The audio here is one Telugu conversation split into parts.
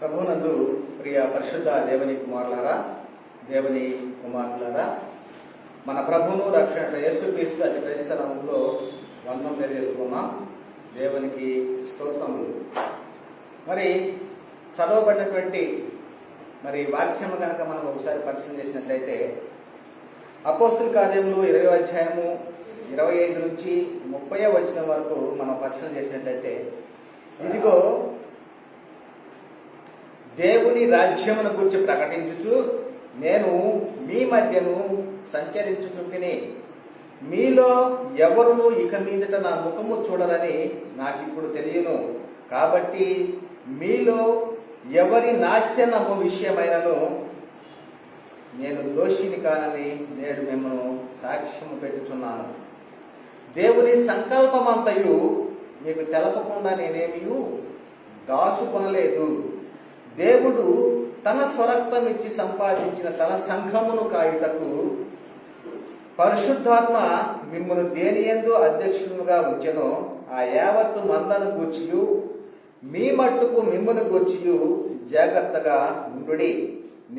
ప్రభునందు ప్రియ పరిశుద్ధ దేవుని కుమారులారా, దేవుని కుమారులారా, మన ప్రభువును రక్షణ యేసుక్రీస్తు అతి పరిశుద్ధ నామములో వందనం తెలియజేస్తున్నాం. దేవునికి స్తోత్రములు. మరి చదవబడినటువంటి వాక్యము కనుక మనం ఒకసారి పరిశీలన చేసినట్లయితే అపోస్తుల కార్యములు 20వ అధ్యాయము 25 నుంచి 30వ వచనం వరకు మనం పరిశీలన చేసినట్లయితే, ఇదిగో దేవుని రాజ్యమును గురించి ప్రకటించుచు నేను మీ మధ్యను సంచరించుచుంటిని, మీలో ఎవరును ఇక మీదట నా ముఖము చూడరని నాకిప్పుడు తెలియను. కాబట్టి మీలో ఎవరి నాశనము విషయమైనను నేను దోషిని కానని నేడు మిమ్మల్ని సాక్ష్యము పెట్టుచున్నాను. దేవుని సంకల్పమంతయు మీకు తెలపకుండా నేనేమీ దాచుకొనలేదు. దేవుడు తన స్వరక్తం ఇచ్చి సంపాదించిన తన సంఘమును కాయుటకు పరిశుద్ధాత్మ మిమ్మల్ని దేనియందు అధ్యక్షులుగా ఉంచెనో ఆ యావత్తు మందను గూర్చియు మీ మట్టుకు మిమ్మల్ని గూర్చియు జాగ్రత్తగా ఉండుడి.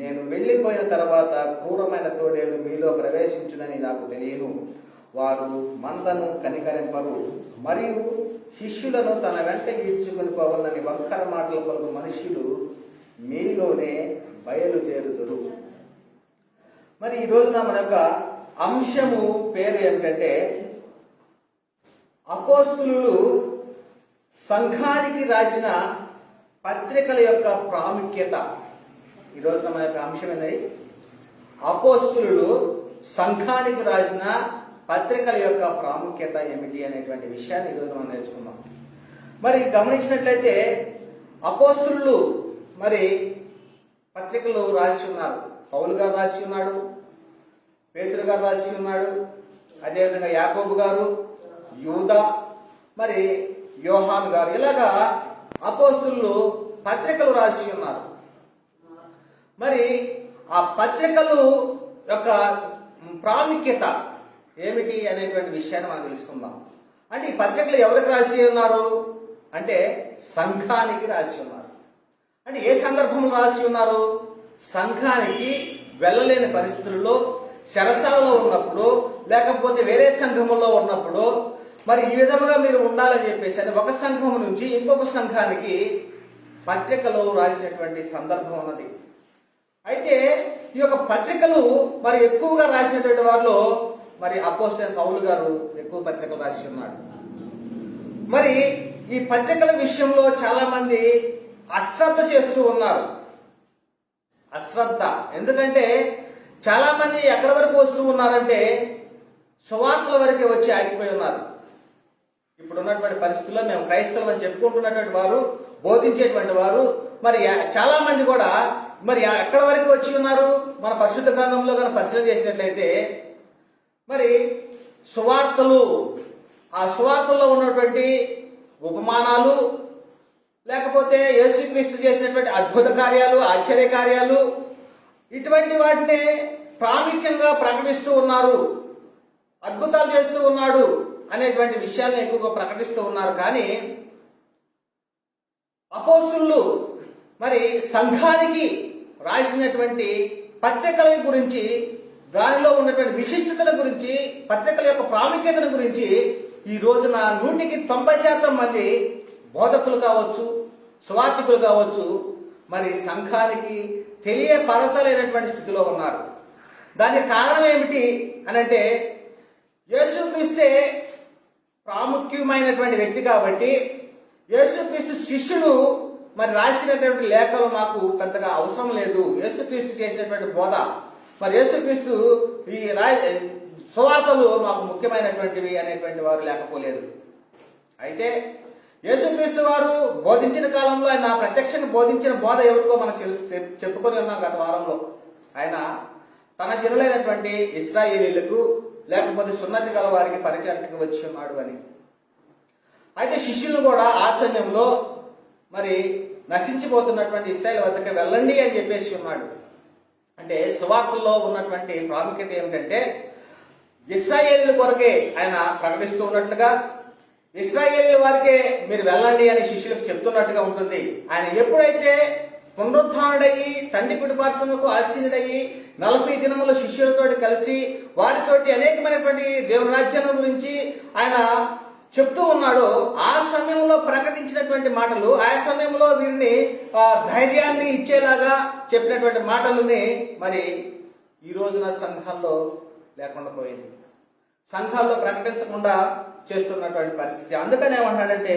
నేను వెళ్ళిపోయిన తర్వాత క్రూరమైన తోడేళ్లు మీలో ప్రవేశించునని నాకు తెలియను. వారు మందను కనికరింపరు, మరియు శిష్యులను తన వెంట ఈడ్చుకుని పోవాలని వంకర మాటలు పలుకు మనుషులు మీలోనే బయలుదేరుతురు. మరి ఈ రోజున మన యొక్క అంశము పేరు ఏమిటంటే, అపోస్తులు సంఘానికి రాసిన పత్రికల యొక్క ప్రాముఖ్యత. ఈ రోజున మన యొక్క అంశం ఏంటంటే, అపోస్తులు సంఘానికి రాసిన పత్రికల యొక్క ప్రాముఖ్యత ఏమిటి అనేటువంటి విషయాన్ని ఈరోజు మనం నేర్చుకుందాం. మరి గమనించినట్లయితే అపోస్తులు పత్రికలు రాసి ఉన్నారు. పౌలు గారు రాసి ఉన్నాడు, పేతురు గారు రాసి ఉన్నాడు, అదేవిధంగా యాకోబు గారు, యూదా, యోహాను గారు, ఇలాగా అపోస్తులు పత్రికలు రాసి ఉన్నారు. మరి ఆ పత్రికలు యొక్క ప్రాముఖ్యత ఏమిటి అనేటువంటి విషయాన్ని మనం తెలుసుకుందాం. అంటే ఈ పత్రికలు ఎవరికి రాసి ఉన్నారు అంటే సంఘానికి రాసి ఉన్నారు. అంటే ఏ సందర్భంలో రాసి ఉన్నారు? సంఘానికి వెళ్ళలేని పరిస్థితుల్లో, చెరసాలలో ఉన్నప్పుడు, లేకపోతే వేరే సంఘములో ఉన్నప్పుడు ఈ విధముగా మీరు ఉండాలని చెప్పేసి అని ఒక సంఘం నుంచి ఇంకొక సంఘానికి పత్రికలు రాసినటువంటి సందర్భం ఉన్నది. అయితే ఈ యొక్క పత్రికలు ఎక్కువగా రాసినటువంటి వారిలో అపోస్తలుడైన పౌలు గారు ఎక్కువ పత్రికలు రాసి ఉన్నాడు. ఈ పత్రికల విషయంలో చాలా మంది అశ్రద్ధ చేస్తూ ఉన్నారు. అశ్రద్ధ ఎందుకంటే చాలా మంది ఎక్కడి వరకు వస్తూ ఉన్నారంటే సువార్తల వరకే వచ్చి ఆగిపోయి ఉన్నారు. ఇప్పుడు ఉన్నటువంటి పరిస్థితుల్లో మేము క్రైస్తవులు అని చెప్పుకుంటున్నటువంటి వారు, బోధించేటువంటి వారు చాలా మంది కూడా ఎక్కడి వరకు వచ్చి ఉన్నారు? మన పరిశుద్ధ గ్రంథంలో కానీ పరిశీలన చేసినట్లయితే సువార్తలు, ఆ సువార్తల్లో ఉన్నటువంటి ఉపమానాలు, లేకపోతే యేసుక్రీస్తు చేసినటువంటి అద్భుత కార్యాలు, ఆశ్చర్య కార్యాలు, ఇటువంటి వాటిని ప్రాముఖ్యంగా ప్రకటిస్తూ ఉన్నారు. అద్భుతాలు చేస్తూ ఉన్నాడు అనేటువంటి విషయాలను ఎక్కువగా ప్రకటిస్తూ ఉన్నారు. కానీ అపోస్తులు సంఘానికి రాసినటువంటి పత్రికల గురించి, దానిలో ఉన్నటువంటి విశిష్టతల గురించి, పత్రికల యొక్క ప్రాముఖ్యతను గురించి ఈ రోజున 100% మంది బోధకులు కావచ్చు, సువార్థికులు కావచ్చు సంఘానికి తెలియపరచలేనటువంటి స్థితిలో ఉన్నారు. దానికి కారణం ఏమిటి అనంటే, యేసుక్రీస్తే ప్రాముఖ్యమైనటువంటి వ్యక్తి కాబట్టి యేసుక్రీస్తు శిష్యులు రాసినటువంటి లేఖలు మాకు పెద్దగా అవసరం లేదు. యేసుక్రీస్తు చేసినటువంటి బోధ, యేసుక్రీస్తు ఈ సువార్తలు మాకు ముఖ్యమైనటువంటివి అనేటువంటి వారు లేకపోలేదు. అయితే యేసుక్రీస్తు వారు బోధించిన కాలంలో ఆయన ప్రత్యక్షంగా బోధించిన బోధ ఎవరికో మనం చెప్పుకొని ఉన్నాం గత వారంలో. ఆయన తన జనులైనటువంటి ఇశ్రాయేలీలకు, లేకపోతే సున్నతి గల వారికి పరిచయానికి వచ్చి ఉన్నాడు అని. అయితే శిష్యులు కూడా ఆ సమయంలో నశించిపోతున్నటువంటి ఇశ్రాయేలు వద్దకు వెళ్ళండి అని చెప్పేసి ఉన్నాడు. అంటే సువార్తల్లో ఉన్నటువంటి ప్రాముఖ్యత ఏమిటంటే, ఇశ్రాయేలీల కొరకే ఆయన ప్రకటిస్తూ ఉన్నట్లుగా, ఇశ్రాయేలు వారికే మీరు వెళ్ళండి అని శిష్యులకు చెప్తున్నట్టుగా ఉంటుంది. ఆయన ఎప్పుడైతే పునరుత్థానుడయ్యి తండ్రి కుడిపార్శ్వముకు ఆసీనుడయ్యి 40 దినముల శిష్యులతో కలిసి వారితోటి అనేకమైనటువంటి దేవుని రాజ్యం గురించి ఆయన చెప్తూ ఉన్నాడు. ఆ సమయంలో ప్రకటించినటువంటి మాటలు, ఆ సమయంలో వీరిని ధైర్యాన్ని ఇచ్చేలాగా చెప్పినటువంటి మాటలని మరి ఈ రోజున సంఘాల్లో లేకుండా పోయింది. సంఘాల్లో ప్రకటించకుండా చేస్తున్నటువంటి పరిస్థితి. అందుకని ఏమంటాడంటే,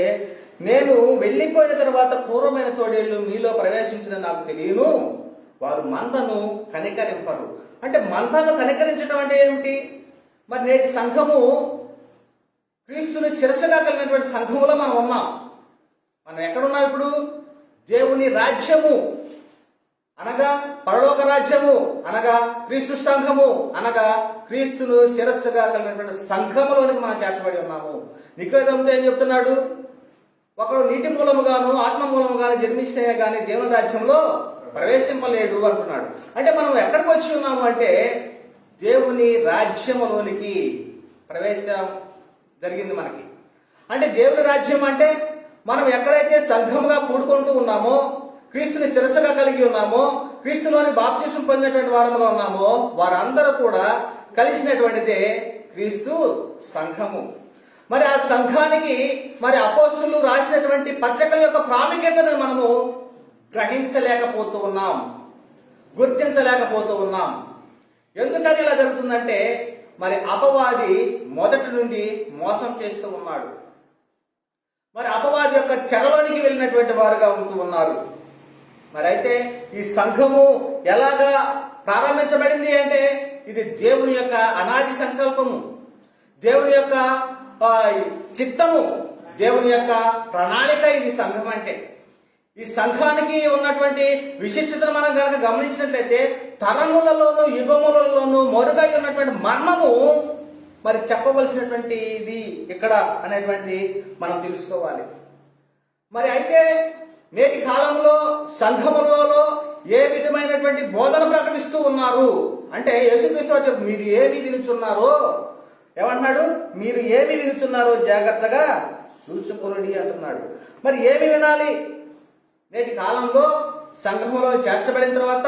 నేను వెళ్ళిపోయిన తర్వాత క్రూరమైన తోడేళ్లు మీలో ప్రవేశించిన నాకు తెలియను, వారు మందను కనికరింపరు. అంటే మందను కనికరించడం అంటే ఏమిటి? మరి నేటి సంఘము క్రీస్తుని శిరస్సుగా కలిగినటువంటి సంఘములో మనం ఉన్నాం. మనం ఎక్కడున్నాం ఇప్పుడు? దేవుని రాజ్యము అనగా పరలోక రాజ్యము అనగా క్రీస్తు సంఘము అనగా క్రీస్తును శిరస్సుగా కలిగినటువంటి సంఘములోనికి మనం చేర్చబడి ఉన్నాము. నికోదేముతో ఏం చెప్తున్నాడు? ఒకడు నీటి మూలముగాను ఆత్మ మూలముగాను జన్మిస్తే గాని దేవుని రాజ్యంలో ప్రవేశింపలేడు అంటున్నాడు. అంటే మనం ఎక్కడికి వచ్చి ఉన్నాము అంటే దేవుని రాజ్యములోనికి ప్రవేశం జరిగింది మనకి. అంటే దేవుని రాజ్యం అంటే మనం ఎక్కడైతే సంఘముగా కూడుకుంటూ ఉన్నామో, క్రీస్తుని శిరస్సుగా కలిగి ఉన్నామో, క్రీస్తులోని బాప్తిసం పొందినటువంటి వారముగా ఉన్నామో, వారందరూ కూడా కలిసినటువంటిదే క్రీస్తు సంఘము. మరి ఆ సంఘానికి మరి అపోస్తులు రాసినటువంటి పత్రికల యొక్క ప్రాముఖ్యతను మనము గ్రహించలేకపోతూ ఉన్నాం, గుర్తించలేకపోతూ ఉన్నాం. ఎందుకని ఇలా జరుగుతుందంటే, మరి అపవాది మొదటి నుండి మోసం చేస్తూ ఉన్నాడు. మరి అపవాది యొక్క చెరలోనికి వెళ్ళినటువంటి వారుగా ఉంటూ ఉన్నారు. మరి అయితే ఈ సంఘము ఎలాగా ప్రారంభించబడింది అంటే, ఇది దేవుని యొక్క అనాది సంకల్పము, దేవుని యొక్క చిత్తము, దేవుని యొక్క ప్రణాళిక ఇది సంఘం అంటే. ఈ సంఘానికి ఉన్నటువంటి విశిష్టతను మనం కనుక గమనించినట్లయితే, తరములలోనూ యుగములలోనూ మరుగై ఉన్నటువంటి మర్మము మరి చెప్పవలసినటువంటి ఇది ఇక్కడ అనేటువంటిది మనం తెలుసుకోవాలి. మరి అయితే నేటి కాలంలో సంఘములలో ఏ విధమైనటువంటి బోధన ప్రకటిస్తూ ఉన్నారు అంటే, యేసుక్రీస్తు చెప్పు, మీరు ఏమి వినుచున్నారో, ఏమంటున్నాడు? మీరు ఏమి వినుచున్నారో జాగ్రత్తగా చూసుకొనుడి అంటున్నాడు. మరి ఏమి వినాలి? నేటి కాలంలో సంఘములో చేర్చబడిన తర్వాత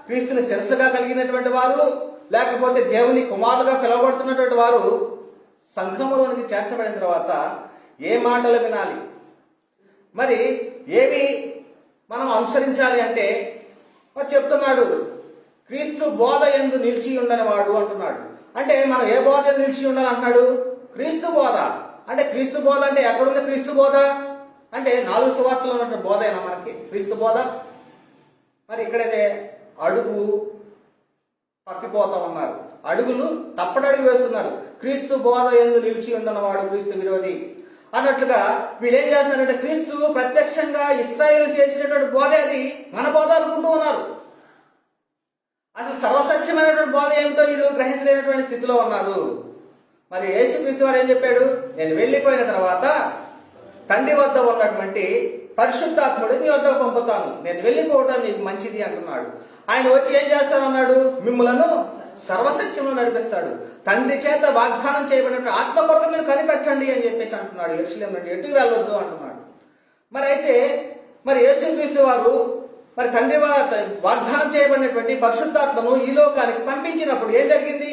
క్రీస్తుని శిరస్సుగా కలిగినటువంటి వారు, లేకపోతే దేవుని కుమారులుగా పిలువబడుతున్నటువంటి వారు సంఘములోనికి చేర్చబడిన తర్వాత ఏ మాటలు వినాలి, మరి ఏవి మనం అనుసరించాలి అంటే మరి చెప్తున్నాడు, క్రీస్తు బోధ యందు నిలిచి ఉండని వాడు అంటున్నాడు. అంటే మనం ఏ బోధ నిలిచి ఉండాలి అంటున్నాడు? క్రీస్తు బోధ. అంటే క్రీస్తు బోధ అంటే ఎక్కడుంది క్రీస్తు బోధ? అంటే 4 సువార్తలు ఉన్నటువంటి బోధ అయినా మనకి క్రీస్తు బోధ. మరి ఇక్కడైతే అడుగు తప్పిపోతా ఉన్నారు, అడుగులు తప్పడడుగు వేస్తున్నారు. క్రీస్తు బోధ యందు నిలిచి ఉండనవాడు క్రీస్తు విరోధి అన్నట్లుగా వీళ్ళు ఏం చేస్తున్నారంటే, క్రీస్తు ప్రత్యక్షంగా ఇశ్రాయేలు చేసినటువంటి బోధ అది మన బోధ అనుకుంటూ ఉన్నారు. అసలు సర్వసత్యమైనటువంటి బోధ ఏమిటో వీళ్ళు గ్రహించలేనటువంటి స్థితిలో ఉన్నారు. మరి యేసుక్రీస్తు వారు ఏం చెప్పాడు? నేను వెళ్ళిపోయిన తర్వాత తండ్రి వద్ద ఉన్నటువంటి పరిశుద్ధాత్ముడు మీ వద్దకు పంపుతాను, నేను వెళ్ళిపోవటం మీకు మంచిది అంటున్నాడు. ఆయన వచ్చి ఏం చేస్తానన్నాడు? మిమ్మలను సర్వసత్యంలో నడిపిస్తాడు, తండ్రి చేత వాగ్దానం చేయబడినట్టు ఆత్మ కొరకు మీరు కనిపెట్టండి అని చెప్పేసి అంటున్నాడు. యెరూషలేము నుండి ఎటు వెళ్ళొద్దు అంటున్నాడు. మరి అయితే మరి యేసుక్రీస్తు వారు మరి తండ్రి వాగ్దానం చేయబడినటువంటి పరిశుద్ధాత్మను ఈ లోకానికి పంపించినప్పుడు ఏం జరిగింది?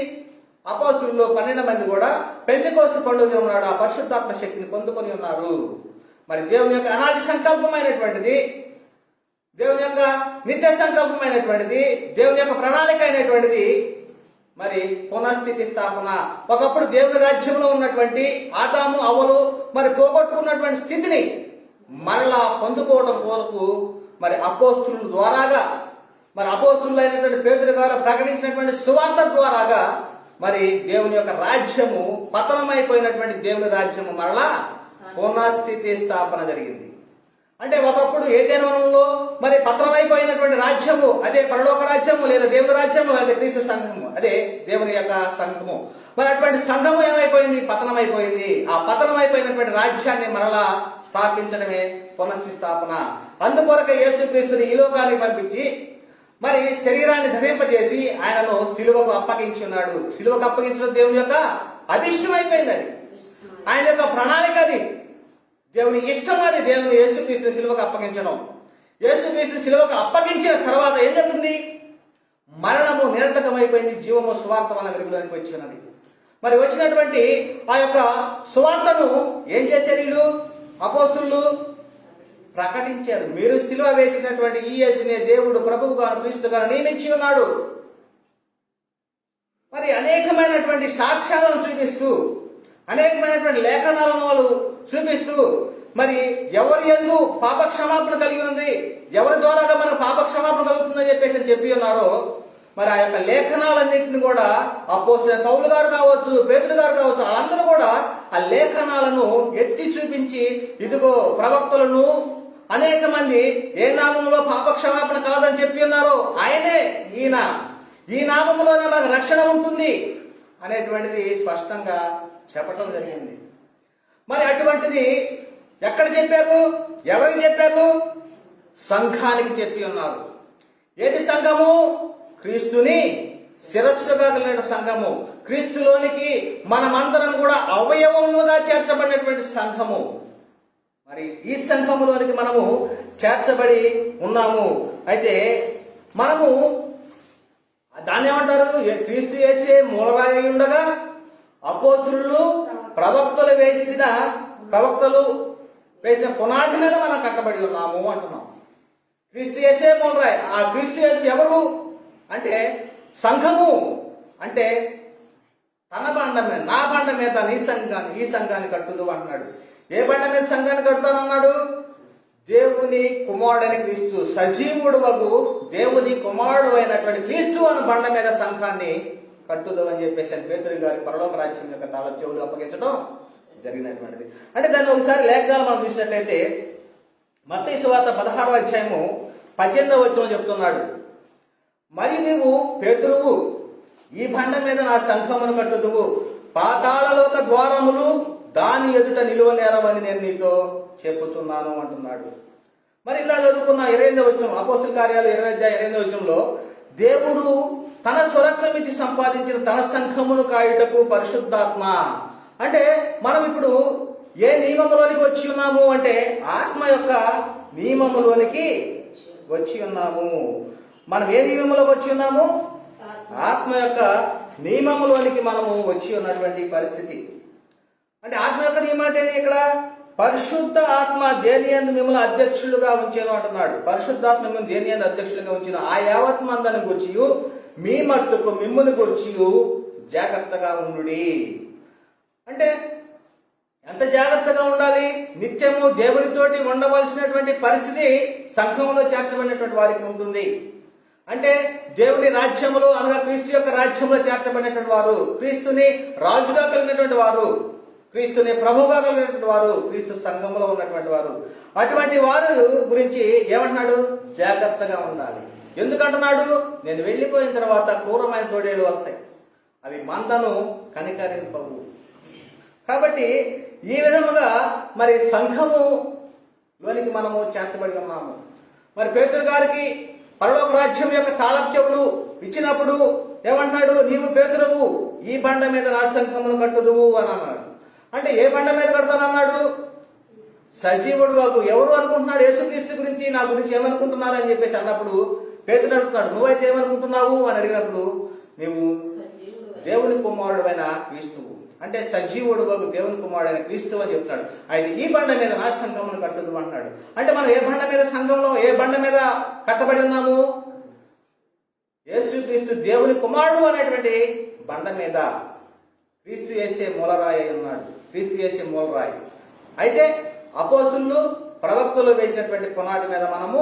అపోస్తలులు 12 మంది కూడా పెంతెకోస్తు పండుగ ఉన్నాడు ఆ పరిశుద్ధాత్మ శక్తిని పొందుకొని ఉన్నారు. మరి దేవుని యొక్క అనాది సంకల్పమైనటువంటిది, దేవుని యొక్క నిత్య సంకల్పమైనటువంటిది, దేవుని యొక్క ప్రణాళిక అయినటువంటిది మరి పునఃస్థితి స్థాపన. ఒకప్పుడు దేవుని రాజ్యంలో ఉన్నటువంటి ఆదాము అవ్వలు మరి పోగొట్టుకున్నటువంటి స్థితిని మరలా పొందుకోవడం కొరకు మరి అపోస్తలుల ద్వారాగా, మరి అపోస్తలులు అయినటువంటి పేతురు ద్వారా ప్రకటించినటువంటి సువార్త ద్వారాగా మరి దేవుని యొక్క రాజ్యము, పతనమైపోయినటువంటి దేవుని రాజ్యము మరలా పునఃస్థితి స్థాపన జరిగింది. అంటే ఒకప్పుడు ఏదైనా వనంలో మరి పతనమైపోయినటువంటి రాజ్యము అదే పరలోక రాజ్యము, లేదా దేవుని రాజ్యము, అదే క్రీస్తు సంఘము, అదే దేవుని యొక్క సంఘము. మరి అటువంటి సంఘము ఏమైపోయింది? పతనమైపోయింది. ఆ పతనమైపోయినటువంటి రాజ్యాన్ని మరలా స్థాపించడమే పునఃస్థితి స్థాపన. అందుకొరకు యేసుక్రీస్తుని ఈ లోకానికి పంపించి మరి శరీరాన్ని ధరింపజేసి ఆయనను సిలువకు అప్పగించి ఉన్నాడు. సిలువకు అప్పగించడం దేవుని యొక్క అభిష్టం అయిపోయింది. అది ఆయన యొక్క ప్రణాళిక, అది దేవుని ఇష్టం. అది దేవుని యేసుక్రీస్తుని సిలువకు అప్పగించడం. యేసుక్రీస్తు శిలువకు అప్పగించిన తర్వాత ఏం జరిగింది? మరణము నిరర్థకమైపోయింది, జీవము సువార్త మన వెలుగులోనికి వచ్చి ఉన్నది. మరి వచ్చినటువంటి ఆ యొక్క సువార్తను ఏం చేశారు వీళ్ళు? అపోస్తులు ప్రకటించారు. మీరు శిలువ వేసినటువంటి ఈ యేసునే దేవుడు ప్రభువుగాను క్రీస్తుగాను నియమించి ఉన్నాడు. మరి అనేకమైనటువంటి సాక్ష్యాలను చూపిస్తూ, అనేకమైనటువంటి లేఖనాలను వాళ్ళు చూపిస్తూ, మరి ఎవరి యందు పాప క్షమాపణ కలిగి ఉంది, ఎవరి ద్వారాగా మనకు పాప క్షమాపణ కలుగుతుందని చెప్పి ఉన్నారో, మరి ఆ యొక్క లేఖనాలన్నింటిని కూడా అపోస్తలుడైన పౌలు గారు కావచ్చు, పేతురు గారు కావచ్చు, వాళ్ళందరూ కూడా ఆ లేఖనాలను ఎత్తి చూపించి, ఇదిగో ప్రవక్తలను అనేక మంది ఏ నామంలో పాప క్షమాపణ కాదని చెప్పి ఉన్నారో ఆయనే ఈయన, ఈ నామంలోనే మనకు రక్షణ ఉంటుంది అనేటువంటిది స్పష్టంగా చెప్పటం జరిగింది. మరి అటువంటిది ఎక్కడ చెప్పారు? ఎవరికి చెప్పారు? సంఘానికి చెప్పి ఉన్నారు. ఏది సంఘము? క్రీస్తుని శిరస్సుగా కలిగిన సంఘము, క్రీస్తులోనికి మనమందరం కూడా అవయవములుగా చేర్చబడినటువంటి సంఘము. మరి ఈ సంఘములోనికి మనము చేర్చబడి ఉన్నాము. అయితే మనము దాన్ని ఏమంటారు? క్రీస్తు యేసే మూలరాయి ఉండగా అపోస్తులు ప్రవక్తలు వేసిన పునాది మీద మనం కట్టబడి ఉన్నాము అంటున్నాం. క్రీస్తు యేసే మూలరాయి. ఆ క్రీస్తు యేసు ఎవరు అంటే సంఘము. అంటే తన బండ మీద, నా బండ మీద ఈ సంఘాన్ని కట్టుదు అంటున్నాడు. ఏ బండ మీద సంఘాన్ని కడతానన్నాడు? దేవుని కుమారుడైన క్రీస్తు, సజీవుడు వగు దేవుని కుమారుడు అయినటువంటి క్రీస్తు అన్న బండ మీద సంఘాన్ని కట్టుదు అని చెప్పేసి పేతురు గారి పరలోక రాజ్యం యొక్క తాళం చెవులు అప్పగించడం జరిగినటువంటిది. అంటే దాన్ని ఒకసారి లేఖనాలు మనం చూసినట్లయితే మత్తయి సువార్త 16వ అధ్యాయము 18వ వచనం చెప్తున్నాడు, మరి నీవు పేతురువు, ఈ బండ మీద నా సంఘమును కట్టుదువు, పాతాళలోక ద్వారములు దాని ఎదుట నిలువనేరవని నేను నీతో చెప్పుతున్నాను అంటున్నాడు. మరి ఇలా చదువుకున్న 28వ వచనం, అపోస్తలుల కార్యాలు 20వ వచనంలో, దేవుడు తన స్వరక్తం ఇచ్చి సంపాదించిన తన సంఘమును కాయుటకు పరిశుద్ధాత్మ. అంటే మనం ఇప్పుడు ఏ నియమములోనికి వచ్చి ఉన్నాము అంటే ఆత్మ యొక్క నియమములోనికి వచ్చి ఉన్నాము. మనం ఏ నియమంలోకి వచ్చి ఉన్నాము? ఆత్మ యొక్క నియమములోనికి మనము వచ్చి ఉన్నటువంటి పరిస్థితి. అంటే ఆత్మ యొక్క నియమం అంటే ఇక్కడ పరిశుద్ధ ఆత్మ దేని యందు మిమ్మల్ని అధ్యక్షులుగా ఉంచాను అంటున్నాడు. పరిశుద్ధాత్మ మిమ్మల్ని దేని యందు అధ్యక్షులుగా ఉంచిన ఆ యావత్ మందని గురించి మీ మట్టుకు మిమ్మల్ని గురించి జాగ్రత్తగా ఉండుడి. అంటే ఎంత జాగ్రత్తగా ఉండాలి? నిత్యము దేవునితోటి ఉండవలసినటువంటి పరిస్థితి సంఘంలో చేర్చబడినటువంటి వారికి ఉంటుంది. అంటే దేవుని రాజ్యములో అనగా క్రీస్తు యొక్క రాజ్యంలో చేర్చబడినటువంటి వారు, క్రీస్తుని రాజుగా కలిగినటువంటి వారు, క్రీస్తుని ప్రభువుగా కలిగినటువంటి వారు, క్రీస్తు సంఘంలో ఉన్నటువంటి వారు, అటువంటి వారు గురించి ఏమంటున్నాడు? జాగ్రత్తగా ఉండాలి. ఎందుకంటున్నాడు? నేను వెళ్ళిపోయిన తర్వాత క్రూరమైన తోడేలు వస్తాయి, అవి మందను కనికరింపవు. కాబట్టి ఈ విధముగా మరి సంఘములోనికి మనము చేర్చబడి ఉన్నాము. మరి పేతురు గారికి పరలోక రాజ్యం యొక్క తాళపు చెవులు ఇచ్చినప్పుడు ఏమంటున్నాడు? నీవు పేతురువు, ఈ బండ మీద నా సంఘమును కట్టుదువు అని అన్నాడు. అంటే ఏ బండ మీద కడతానన్నాడు? సజీవుడు వాకు. ఎవరు అనుకుంటున్నాడు యేసుక్రీస్తు గురించి? నా గురించి ఏమనుకుంటున్నారు అని చెప్పేసి అన్నప్పుడు పేతురు అడుగుతున్నాడు, నువ్వైతే ఏమనుకుంటున్నావు అని అడిగినప్పుడు, నీవు దేవుని కుమారుడు అయిన క్రీస్తువు, అంటే సజీవుడు వాకు దేవుని కుమారుడైన క్రీస్తు అని చెప్తున్నాడు. అయితే ఈ బండ మీద నా సంఘమును కట్టుదు అంటున్నాడు. అంటే మనం ఏ బండ మీద, సంఘంలో ఏ బండ మీద కట్టబడి ఉన్నాము? యేసుక్రీస్తు దేవుని కుమారుడు అనేటువంటి బండ మీద క్రీస్తు యేసే మూలరాయి ఉన్నాడు. క్రీస్తు యేసే మూలరాయి. అయితే అపోస్తులు ప్రవక్తలు వేసినటువంటి పునాది మీద మనము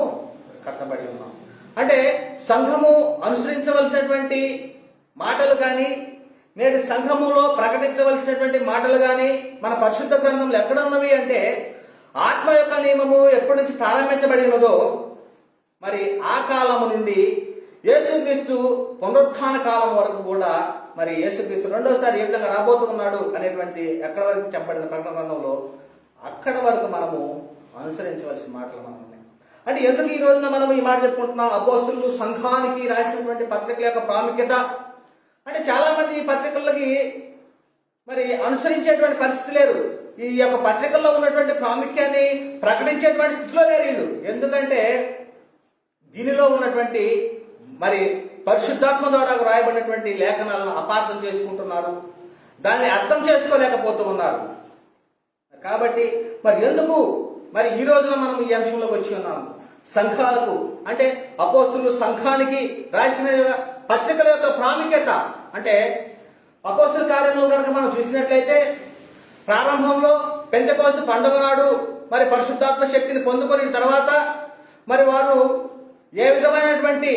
కట్టబడి ఉన్నాం. అంటే సంఘము అనుసరించవలసినటువంటి మాటలు కానీ, నేడు సంఘములో ప్రకటించవలసినటువంటి మాటలు కానీ మన పరిశుద్ధ గ్రంథంలో ఎక్కడ ఉన్నవి అంటే, ఆత్మ యొక్క నియమము ఎప్పటి నుంచి ప్రారంభించబడి ఉన్నదో, మరి ఆ కాలము నుండి యేసుక్రీస్తు పునరుత్థాన కాలం వరకు కూడా, మరి యేసుక్రీస్తు రెండోసారి ఏ విధంగా రాబోతున్నాడు అనేటువంటి ఎక్కడ వరకు చెప్పబడిన ప్రకటన గ్రంథంలో, అక్కడ వరకు మనము అనుసరించవలసిన మాటలు మనం ఉన్నాయి. అంటే ఎందుకు ఈ రోజున మనం ఈ మాట చెప్పుకుంటున్నాం? అపోస్తులు సంఘానికి రాసినటువంటి పత్రికల యొక్క ప్రాముఖ్యత అంటే చాలా మంది ఈ పత్రికలకి మరి అనుసరించేటువంటి పరిస్థితి లేరు. ఈ యొక్క పత్రికల్లో ఉన్నటువంటి ప్రాముఖ్యాన్ని ప్రకటించేటువంటి స్థితిలో లేరు వీళ్ళు. ఎందుకంటే దీనిలో ఉన్నటువంటి మరి పరిశుద్ధాత్మ ద్వారా వ్రాయబడినటువంటి లేఖనాలను అపార్థం చేసుకుంటున్నారు, దాన్ని అర్థం చేసుకోలేకపోతూ ఉన్నారు. కాబట్టి మరి ఎందుకు మరి ఈ రోజున మనం ఈ అంశంలోకి వచ్చి ఉన్నాము? సంఘాలకు అంటే అపోస్తులు సంఘానికి రాసిన పత్రికల యొక్క ప్రాముఖ్యత అంటే అపోస్తుల కార్యంలో కనుక మనం చూసినట్లయితే ప్రారంభంలో పెంతెకోస్తు పండుగ నాడు మరి పరిశుద్ధాత్మ శక్తిని పొందుకున్న తర్వాత మరి వారు ఏ విధమైనటువంటి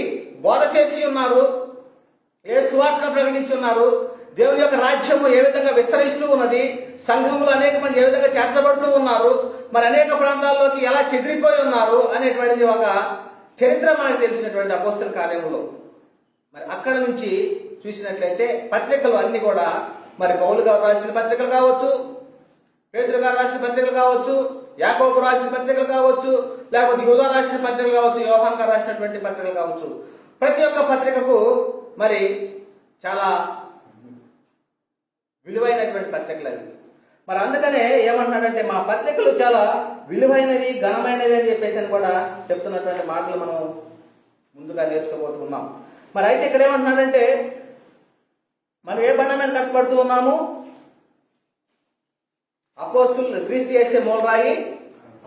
బోధ చేసి ఉన్నారు, ఏ సువార్తను ప్రకటించి ఉన్నారు, దేవుని యొక్క రాజ్యము ఏ విధంగా విస్తరిస్తూ ఉన్నది, సంఘంలో అనేక మంది ఏ విధంగా చేర్చబడుతూ ఉన్నారు, మరి అనేక ప్రాంతాల్లోకి ఎలా చెదిరిపోయి ఉన్నారు అనేటువంటిది ఒక చరిత్ర మనకు తెలిసినటువంటి అపోస్తుల కార్యములో. మరి అక్కడ నుంచి చూసినట్లయితే పత్రికలు అన్ని కూడా మరి పౌలు గారు రాసిన పత్రికలు కావచ్చు, పేతురు గారు రాసిన పత్రికలు కావచ్చు, యాకోబు రాసిన పత్రికలు కావచ్చు, లేకపోతే యూదా రాసిన పత్రికలు కావచ్చు, యోహాన్ గారు రాసినటువంటి పత్రికలు కావచ్చు, ప్రతి ఒక్క పత్రికకు మరి చాలా విలువైనటువంటి పత్రికలు అవి. మరి అందుకనే ఏమంటున్నాడంటే మా పత్రికలు చాలా విలువైనవి, ఘనమైనవి అని చెప్పేసి అని కూడా చెప్తున్నటువంటి మాటలు మనం ముందుగా నేర్చుకోబోతున్నాం. మరి అయితే ఇక్కడ ఏమంటున్నాడంటే మనం ఏ బండ మీద కట్టబడుతూ ఉన్నాము? అపోస్తులు క్రీస్తు చేసే మూలరాయి,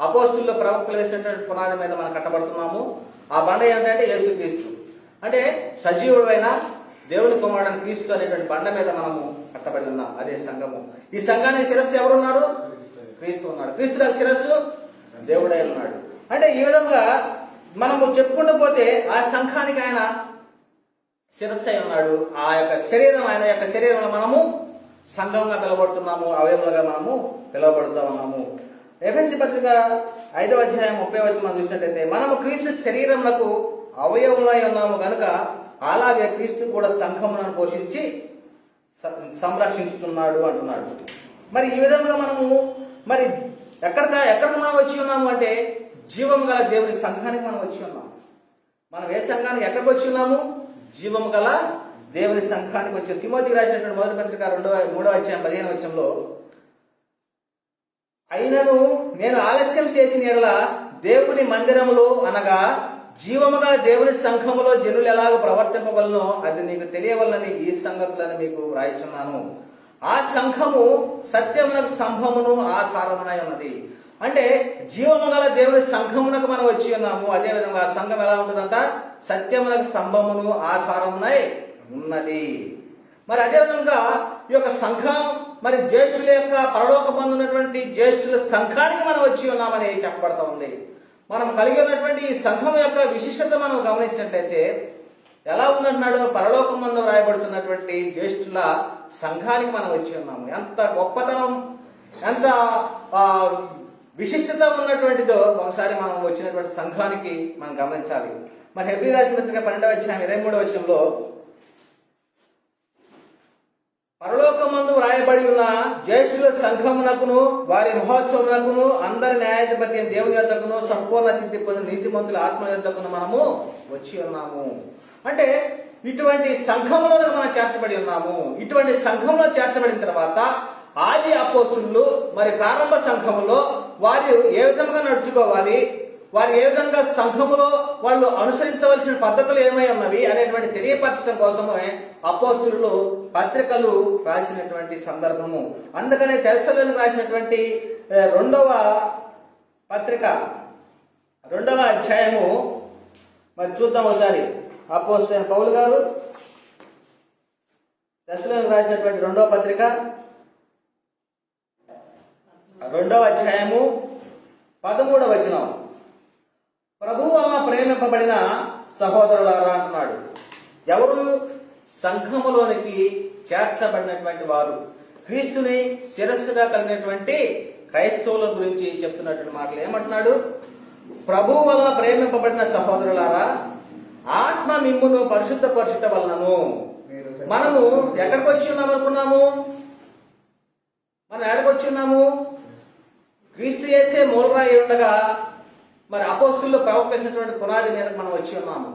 అపోస్తుల్లో ప్రవక్తలు వేసినటువంటి పునాది మీద మనం కట్టబడుతున్నాము. ఆ బండ ఏంటంటే యేసుక్రీస్తు, అంటే సజీవుడైన దేవుని కుమారుడైన క్రీస్తు అనేటువంటి బండ మీద మనము కట్టబడి ఉన్నాం. అదే సంఘము. ఈ సంఘానికి శిరస్సు ఎవరున్నారు? క్రీస్తు ఉన్నాడు. క్రీస్తు శిరస్సు దేవుడై ఉన్నాడు. అంటే ఈ విధంగా మనము చెప్పుకుంటూ పోతే ఆ సంఘానికి ఆయన శిరస్సు అయి ఉన్నాడు. ఆ యొక్క శరీరం, ఆయన యొక్క శరీరంలో మనము సంఘంగా పిలవబడుతున్నాము, అవయములుగా మనము పిలువబడుతూ ఉన్నాము. ఎఫెసీ పత్రిక 5వ అధ్యాయం 30వ వచనం మనం చూసినట్లయితే మనము క్రీస్తు శరీరములకు అవయములై ఉన్నాము గనుక అలాగే క్రీస్తు కూడా సంఘములను పోషించి సంరక్షించుతున్నాడు అంటున్నాడు. మరి ఈ విధంగా మనము మరి ఎక్కడికి మనం వచ్చి ఉన్నాము అంటే జీవము గల దేవుని సంఘానికి మనం వచ్చి ఉన్నాము. మనం ఏ సంఘానికి ఎక్కడికి వచ్చి ఉన్నాము? జీవము గల దేవుని సంఘానికి వచ్చి. తిమోతికి రాసినటువంటి మొదటి పత్రిక 3వ అధ్యాయం 15వ వచనంలో అయినను నేను ఆలస్యం చేసిన యెడల దేవుని మందిరములో అనగా జీవము గల దేవుని సంఘములో జనులు ఎలాగ ప్రవర్తింపవలనో అది నీకు తెలియవలనని ఈ సంగతులను మీకు వ్రాయిచున్నాను. ఆ సంఘము సత్యమునకు స్తంభమును ఆధారమునై ఉన్నది. అంటే జీవము గల దేవుని సంఘమునకు మనం వచ్చి ఉన్నాము. అదేవిధంగా ఆ సంఘం ఎలా ఉంటుందంట? సత్యమునకు స్తంభమును ఆధారమునై ఉన్నది. మరి అదేవిధంగా ఈ యొక్క సంఘం మరి జ్యేష్ఠుల యొక్క పరలోక పొందినటువంటి జ్యేష్ఠుల సంఘానికి మనం వచ్చి ఉన్నామని చెప్పబడతా ఉంది. మనం కలిగి ఉన్నటువంటి ఈ సంఘం యొక్క విశిష్టత మనం గమనించినట్లయితే ఎలా ఉందంటున్నాడు? పరలోకం మందు రాయబడుతున్నటువంటి జ్యేష్ఠుల సంఘానికి మనం వచ్చి ఉన్నాము. ఎంత గొప్పతనం, ఎంత విశిష్టత ఉన్నటువంటిదో ఒకసారి మనం వచ్చినటువంటి సంఘానికి మనం గమనించాలి. మరి హెబ్రీ రాసిన పత్రిక 12వ అధ్యాయం 23వ వచనంలో పరలోకమందు వ్రాయబడి ఉన్న జ్యేష్ఠుల సంఘమునకును వారి మహోత్సవమునకును అందరి న్యాయాధిపతి దేవుని యొద్దకును సంపూర్ణ సిద్ధి పొందిన నీతిమంతుల ఆత్మ యొద్దకును మనము వచ్చి ఉన్నాము. అంటే ఇటువంటి సంఘంలో మనం చేర్చబడి ఉన్నాము. ఇటువంటి సంఘంలో చేర్చబడిన తర్వాత ఆది అపోస్తులు మరి ప్రారంభ సంఘములో వారు ఏ విధంగా నడుచుకోవాలి, వారు ఏ విధంగా సంఘములో వాళ్ళు అనుసరించవలసిన పద్ధతులు ఏమై ఉన్నవి అనేటువంటి తెలియపరచడం కోసమే అపోస్తులు పత్రికలు రాసినటువంటి సందర్భము. అందుకనే తెస్సలోనికీయులకు రాసినటువంటి 2వ పత్రిక 2వ అధ్యాయము మరి చూద్దాం ఒకసారి. అపోస్తలుడైన పౌలు గారు తెస్సలోనికీయులకు రాసినటువంటి 2వ పత్రిక 2వ అధ్యాయము 13వ వచనం. ప్రభువు వలన ప్రేమింపబడిన సహోదరులారా అంటున్నాడు. ఎవరు? సంఘములోనికి చేర్చబడినటువంటి వారు, క్రీస్తుని శిరస్సుగా కలిగినటువంటి క్రైస్తవుల గురించి చెప్తున్నటువంటి మాటలు. ఏమంటున్నాడు? ప్రభువు వలన ప్రేమింపబడిన సహోదరులారా, ఆత్మ మిమ్మును పరిశుద్ధ వలనను. మనము ఎక్కడికి వచ్చి ఉన్నాము అనుకున్నాము? మనం ఎక్కడికి వచ్చి ఉన్నాము? క్రీస్తు చేసే మూలరాయి ఉండగా మరి అపోస్తులు ప్రవక్తించినటువంటి పునాది మీద మనం వచ్చి ఉన్నాము.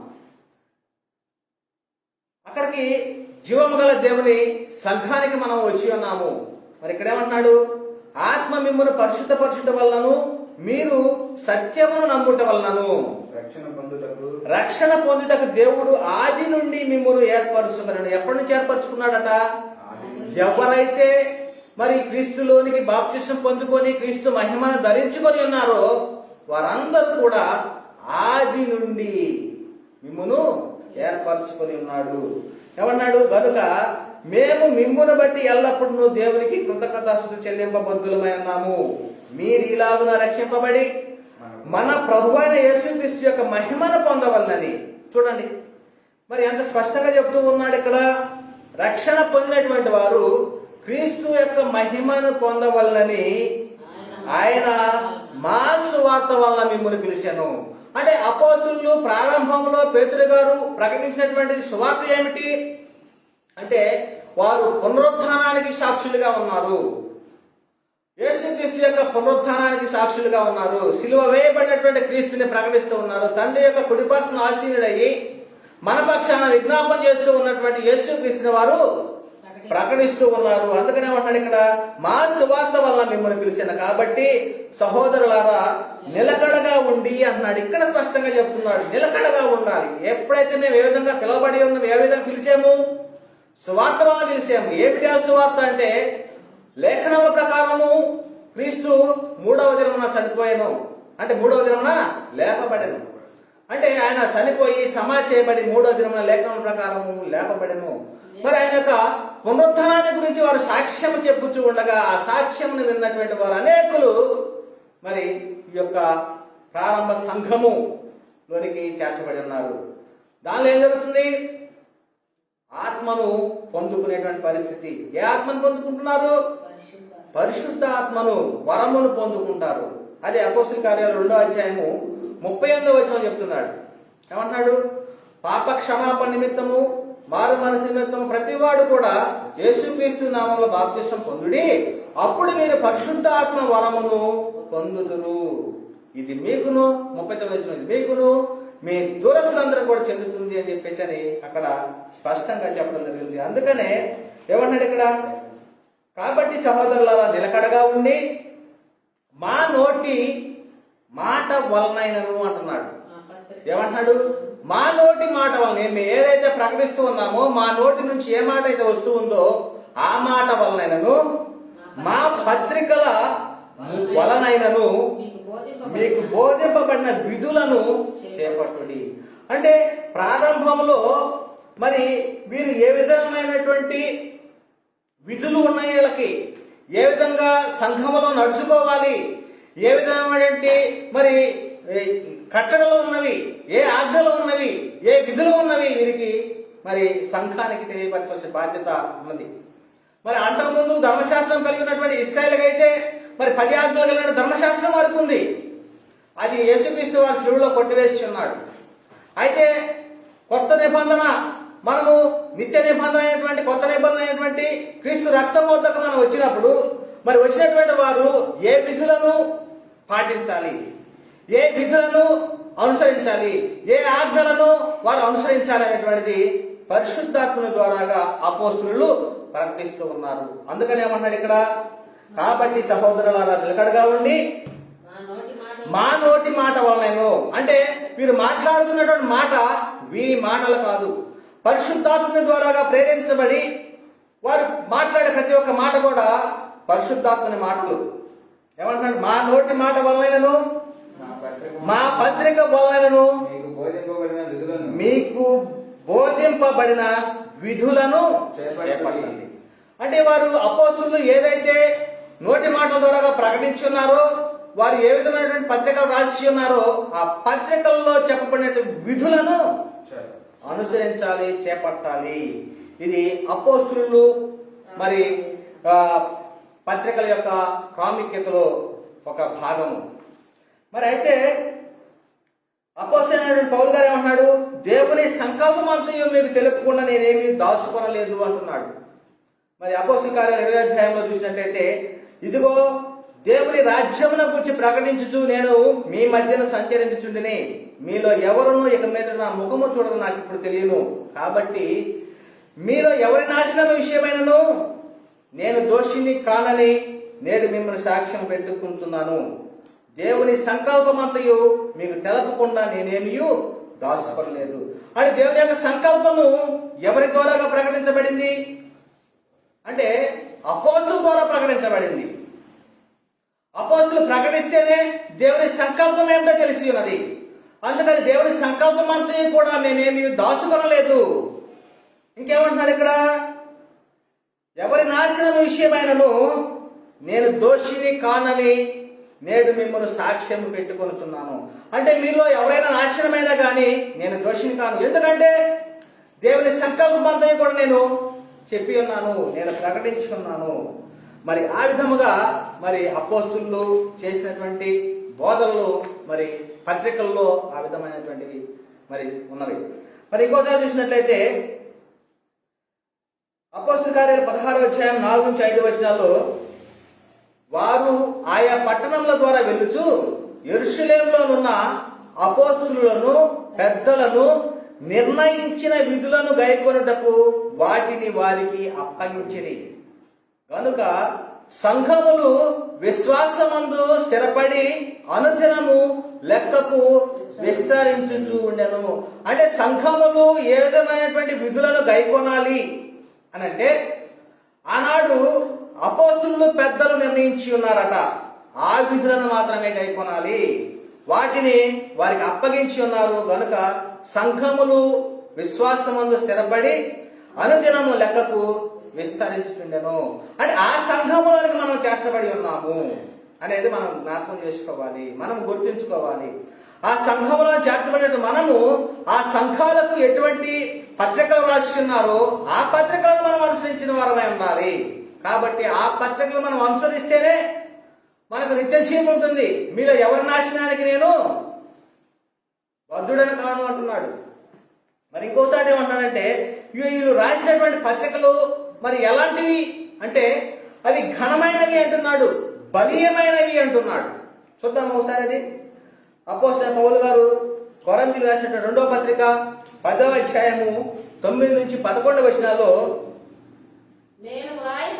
అక్కడికి జీవము గల దేవుని సంఘానికి మనం వచ్చి ఉన్నాము. మరి ఇక్కడ ఏమంటున్నాడు? ఆత్మ మిమ్మును పరిశుద్ధ వలనను మీరు సత్యమును నమ్ముట వలనను రక్షణ పొందుటకు దేవుడు ఆది నుండి మిమ్మల్ని ఏర్పరుచుకున్నాడు. ఎప్పటి నుంచి ఏర్పరచుకున్నాడట? ఎవరైతే మరి క్రీస్తులోనికి బాప్తిసం పొందుకొని క్రీస్తు మహిమను ధరించుకొని ఉన్నారో వారందరూ కూడా ఆది నుండి మిమ్మును ఏర్పరచుకొని ఉన్నాడు. ఏమన్నాడు? కనుక మేము మిమ్మును బట్టి ఎల్లప్పుడూ దేవునికి కృతజ్ఞతాస్తుతులు చెల్లింపబద్ధులమై ఉన్నాము. మీరు ఇలాగున రక్షింపబడి మన ప్రభు అయిన యేసుక్రీస్తు యొక్క మహిమను పొందవలనని. చూడండి మరి ఎంత స్పష్టంగా చెప్తూ ఉన్నాడు ఇక్కడ. రక్షణ పొందినటువంటి వారు క్రీస్తు యొక్క మహిమను పొందవలనని ఆయన మా సువార్త వలన మిమ్మల్ని పిలిచాను. అంటే అపోస్తులు ప్రారంభంలో పేతురు గారు ప్రకటించినటువంటి సువార్త ఏమిటి అంటే వారు పునరుత్థానానికి సాక్షులుగా ఉన్నారు. యేసుక్రీస్తు యొక్క పునరుత్థానానికి సాక్షులుగా ఉన్నారు. సిలువ వేయబడినటువంటి క్రీస్తుని ప్రకటిస్తూ ఉన్నారు. తండ్రి యొక్క కుడిపార్శ్వన ఆసీనుడయ్యి మన పక్షాన విజ్ఞాపన చేస్తూ ఉన్నటువంటి యేసుక్రీస్తుని వారు ప్రకటిస్తూ ఉన్నారు. అందుకనే ఏమంటాడు ఇక్కడ, మా సువార్త వలన మిమ్మల్ని పిలిచాను కాబట్టి సహోదరులారా నిలకడగా ఉండి అన్నాడు. ఇక్కడ స్పష్టంగా చెప్తున్నాడు, నిలకడగా ఉండాలి. ఎప్పుడైతే మేము ఏ విధంగా పిలవబడి ఉన్నాం, ఏ విధంగా పిలిచాము? సువార్త వలన పిలిచాము. ఏమిటి ఆ సువార్త అంటే లేఖనముల ప్రకారము క్రీస్తు 3వ దినమున చనిపోయాను అంటే 3వ దినమున లేపబడెను అంటే ఆయన చనిపోయి సమాధి చేయబడి 3వ దినమున లేఖనముల ప్రకారము లేపబడెను. మరి ఆయన యొక్క పునరుత్థానాన్ని గురించి వారు సాక్ష్యం చెప్పుచూ ఉండగా ఆ సాక్ష్యమును విన్నటువంటి వారు అనేకులు మరి ఈ యొక్క ప్రారంభ సంఘములోనికి చేర్చబడి ఉన్నారు. దానిలో ఏం జరుగుతుంది? ఆత్మను పొందుకునేటువంటి పరిస్థితి. ఏ ఆత్మను పొందుకుంటున్నారు? పరిశుద్ధ ఆత్మను, వరమును పొందుకుంటారు. అదే అపోస్తుల కార్యాలు 2వ అధ్యాయము 38వ వచనం చెప్తున్నాడు. ఏమంటున్నాడు? పాప క్షమాపణ నిమిత్తము మారు మనసు నిమిత్తము ప్రతివాడు కూడా యేసుక్రీస్తు నామములో బాప్తిసం పొందుడి, అప్పుడు మీరు పరిశుద్ధ ఆత్మ వరమును పొందుదురు. ఇది మీకును 39వ వచనం మీకును మీ దూరస్తులందరూ కూడా చెందుతుంది అని చెప్పేసి అని అక్కడ స్పష్టంగా చెప్పడం జరిగింది. అందుకనే ఏమన్నాడు ఇక్కడ? కాబట్టి సహోదరులారా నిలకడగా ఉండి మా నోటి మాట వలనైనను అంటున్నాడు. ఏమంటున్నాడు? మా నోటి మాట వలన, మేము ఏదైతే ప్రకటిస్తూ ఉన్నామో మా నోటి నుంచి ఏ మాట అయితే వస్తూ ఉందో ఆ మాట వలనైనను మా పత్రికల వలనైనను మీకు బోధింపబడిన విధులను చేపట్టుడి. అంటే ప్రారంభంలో మరి వీరు ఏ విధమైనటువంటి విధులు ఉన్నాయి, వీళ్ళకి ఏ విధంగా సంఘములో నడుచుకోవాలి, ఏ విధమైనటువంటి మరి కట్టడలు ఉన్నవి, ఏ ఆజ్ఞలు ఉన్నవి, ఏ విధులు ఉన్నవి వీరికి మరి సంఘానికి తెలియపరచాల్సిన బాధ్యత ఉన్నది. మరి అంతకుముందు ధర్మశాస్త్రం కలిగినటువంటి ఇశ్రాయేలుకి అయితే మరి 10 ఆజ్ఞలు కలిగిన ధర్మశాస్త్రం వరకు ఉంది. అది యేసుక్రీస్తు వారి శిలువలో కొట్టివేసి ఉన్నాడు. అయితే కొత్త నిబంధన, మనము నిత్య నిబంధన అయినటువంటి కొత్త నిబంధన అయినటువంటి క్రీస్తు రక్తం వద్దకు మనం వచ్చినప్పుడు మరి వచ్చినటువంటి వారు ఏ విధులను పాటించాలి, ఏ విధులను అనుసరించాలి, ఏ ఆజ్ఞలను వారు అనుసరించాలి అనేటువంటిది పరిశుద్ధాత్మల ద్వారాగా అపోస్తులు ప్రకటిస్తూ ఉన్నారు. అందుకని ఏమన్నాడు ఇక్కడ? కాబట్టి సహోదరులారా నిలకడగా ఉండి మా నోటి మాట వలన. అంటే వీరు మాట్లాడుతున్నటువంటి మాట వీరి మాటలు కాదు, పరిశుద్ధాత్మ ద్వారాగా ప్రేరేపించబడి వారు మాట్లాడే ప్రతి ఒక్క మాట కూడా పరిశుద్ధాత్మని మాటలు. ఏమంటున్నాడు? మా నోటి మాట వలనను మా పత్రిక వలనను మీకు బోధింపబడిన విధులను చేపట్టాలి. అంటే వారు అపోస్తులు ఏదైతే నోటి మాటల ద్వారా ప్రకటించున్నారో, వారు ఏ విధమైనటువంటి పత్రికలు రాసి ఉన్నారో ఆ పత్రికల్లో చెప్పబడిన విధులను అనుసరించాలి, చేపట్టాలి. ఇది అపోస్తులు మరి పత్రికల యొక్క ప్రాముఖ్యతలో ఒక భాగము. మరి అయితే అపోస్తలుడైన పౌలు గారు ఏమంటున్నాడు? దేవుని సంకల్పం అంతయు మీకు తెలుపకుండా నేనేమి దాచుకొనలేదు అంటున్నాడు. మరి అపోస్తల కార్యాలు 20వ అధ్యాయంలో చూసినట్లయితే, ఇదిగో దేవుని రాజ్యమును గురించి ప్రకటించుచు నేను మీ మధ్యన సంచరించుచుండిని, మీలో ఎవరునూ ఇక మీద నా ముఖము చూడడం నాకు ఇప్పుడు తెలియను. కాబట్టి మీలో ఎవరి నాశనం విషయమైనను నేను దోషిని కానని నేడు మిమ్మల్ని సాక్ష్యం పెట్టుకుంటున్నాను. దేవుని సంకల్పమంతయు మీకు తెలపకుండా నేనేమీ దాచుకోలేదు అని దేవుని యొక్క సంకల్పము ఎవరి ద్వారాగా ప్రకటించబడింది అంటే అపోస్తుల ద్వారా ప్రకటించబడింది. అపోస్తులు ప్రకటిస్తేనే దేవుని సంకల్పం ఏమిటో తెలిసి ఉన్నది. అందుకని దేవుని సంకల్పం అంతా కూడా మేమేమి దాచుకొనలేదు. ఇంకేమంటున్నాడు ఇక్కడ, ఎవరి నాశనం విషయమైనను నేను దోషిని కానని నేడు మిమ్మల్ని సాక్ష్యం పెట్టుకొనుచున్నాను. అంటే మీలో ఎవరైనా నాశనమైనా కానీ నేను దోషిని కాను. ఎందుకంటే దేవుని సంకల్పం అంతా కూడా నేను చెప్పి ఉన్నాను, నేను ప్రకటించి ఉన్నాను. మరి ఆ విధముగా మరి అపోస్తులు చేసినటువంటి బోధనలు మరి పత్రికల్లో ఆ విధమైనటువంటివి మరి ఉన్నవి. మరి ఇంకోసారి చూసినట్లయితే అపోస్తుల కార్యాలు 16వ అధ్యాయం 4 నుంచి 5 వచనాల్లో వారు ఆయా పట్టణముల ద్వారా వెళ్ళుచు యెరూషలేములోనున్న అపోస్తులను పెద్దలను నిర్ణయించిన విధులను గైకొనుటకు వాటిని వారికి అప్పగించిరి. కనుక సంఘములు విశ్వాసమందు స్థిరపడి అనుదినము లెక్కకు విస్తరించుచూ ఉండెను. అంటే సంఘములు ఏ విధమైనటువంటి విధులను గైకొనాలి అని అంటే ఆనాడు అపోస్తులు పెద్దలు నిర్ణయించి ఉన్నారట. ఆ విధులను మాత్రమే గైకొనాలి, వాటిని వారికి అప్పగించి ఉన్నారు. కనుక సంఘములు విశ్వాసమందు స్థిరపడి అనుదినము లెక్కకు విస్తరించుతుండెను. అంటే ఆ సంఘములోనికి మనం చేర్చబడి ఉన్నాము అనేది మనం జ్ఞాపకం చేసుకోవాలి, మనం గుర్తుంచుకోవాలి. ఆ సంఘంలో చేర్చబడిన మనము ఆ సంఘాలకు ఎటువంటి పత్రికలు రాసి ఉన్నారో ఆ పత్రికలను మనం అనుసరించిన వారమై ఉండాలి. కాబట్టి ఆ పత్రికలు మనం అనుసరిస్తేనే మనకు నిత్యజీవం ఉంటుంది. మీలో ఎవరి నాశనానికి నేను బద్ధుడని కాను అంటున్నాడు. మరి ఇంకోసారి ఏమంటాడంటే వీళ్ళు రాసినటువంటి పత్రికలు మరి ఎలాంటివి అంటే అవి ఘనమైనవి అంటున్నాడు, బలీయమైనవి అంటున్నాడు. చూద్దాం ఒకసారి. అది అపోస్తలుడైన పౌలు గారు కొరింథీయులకు రాసిన 2వ పత్రిక 10వ అధ్యాయము 9 నుంచి 11 వచనాల్లో నేను వ్రాయి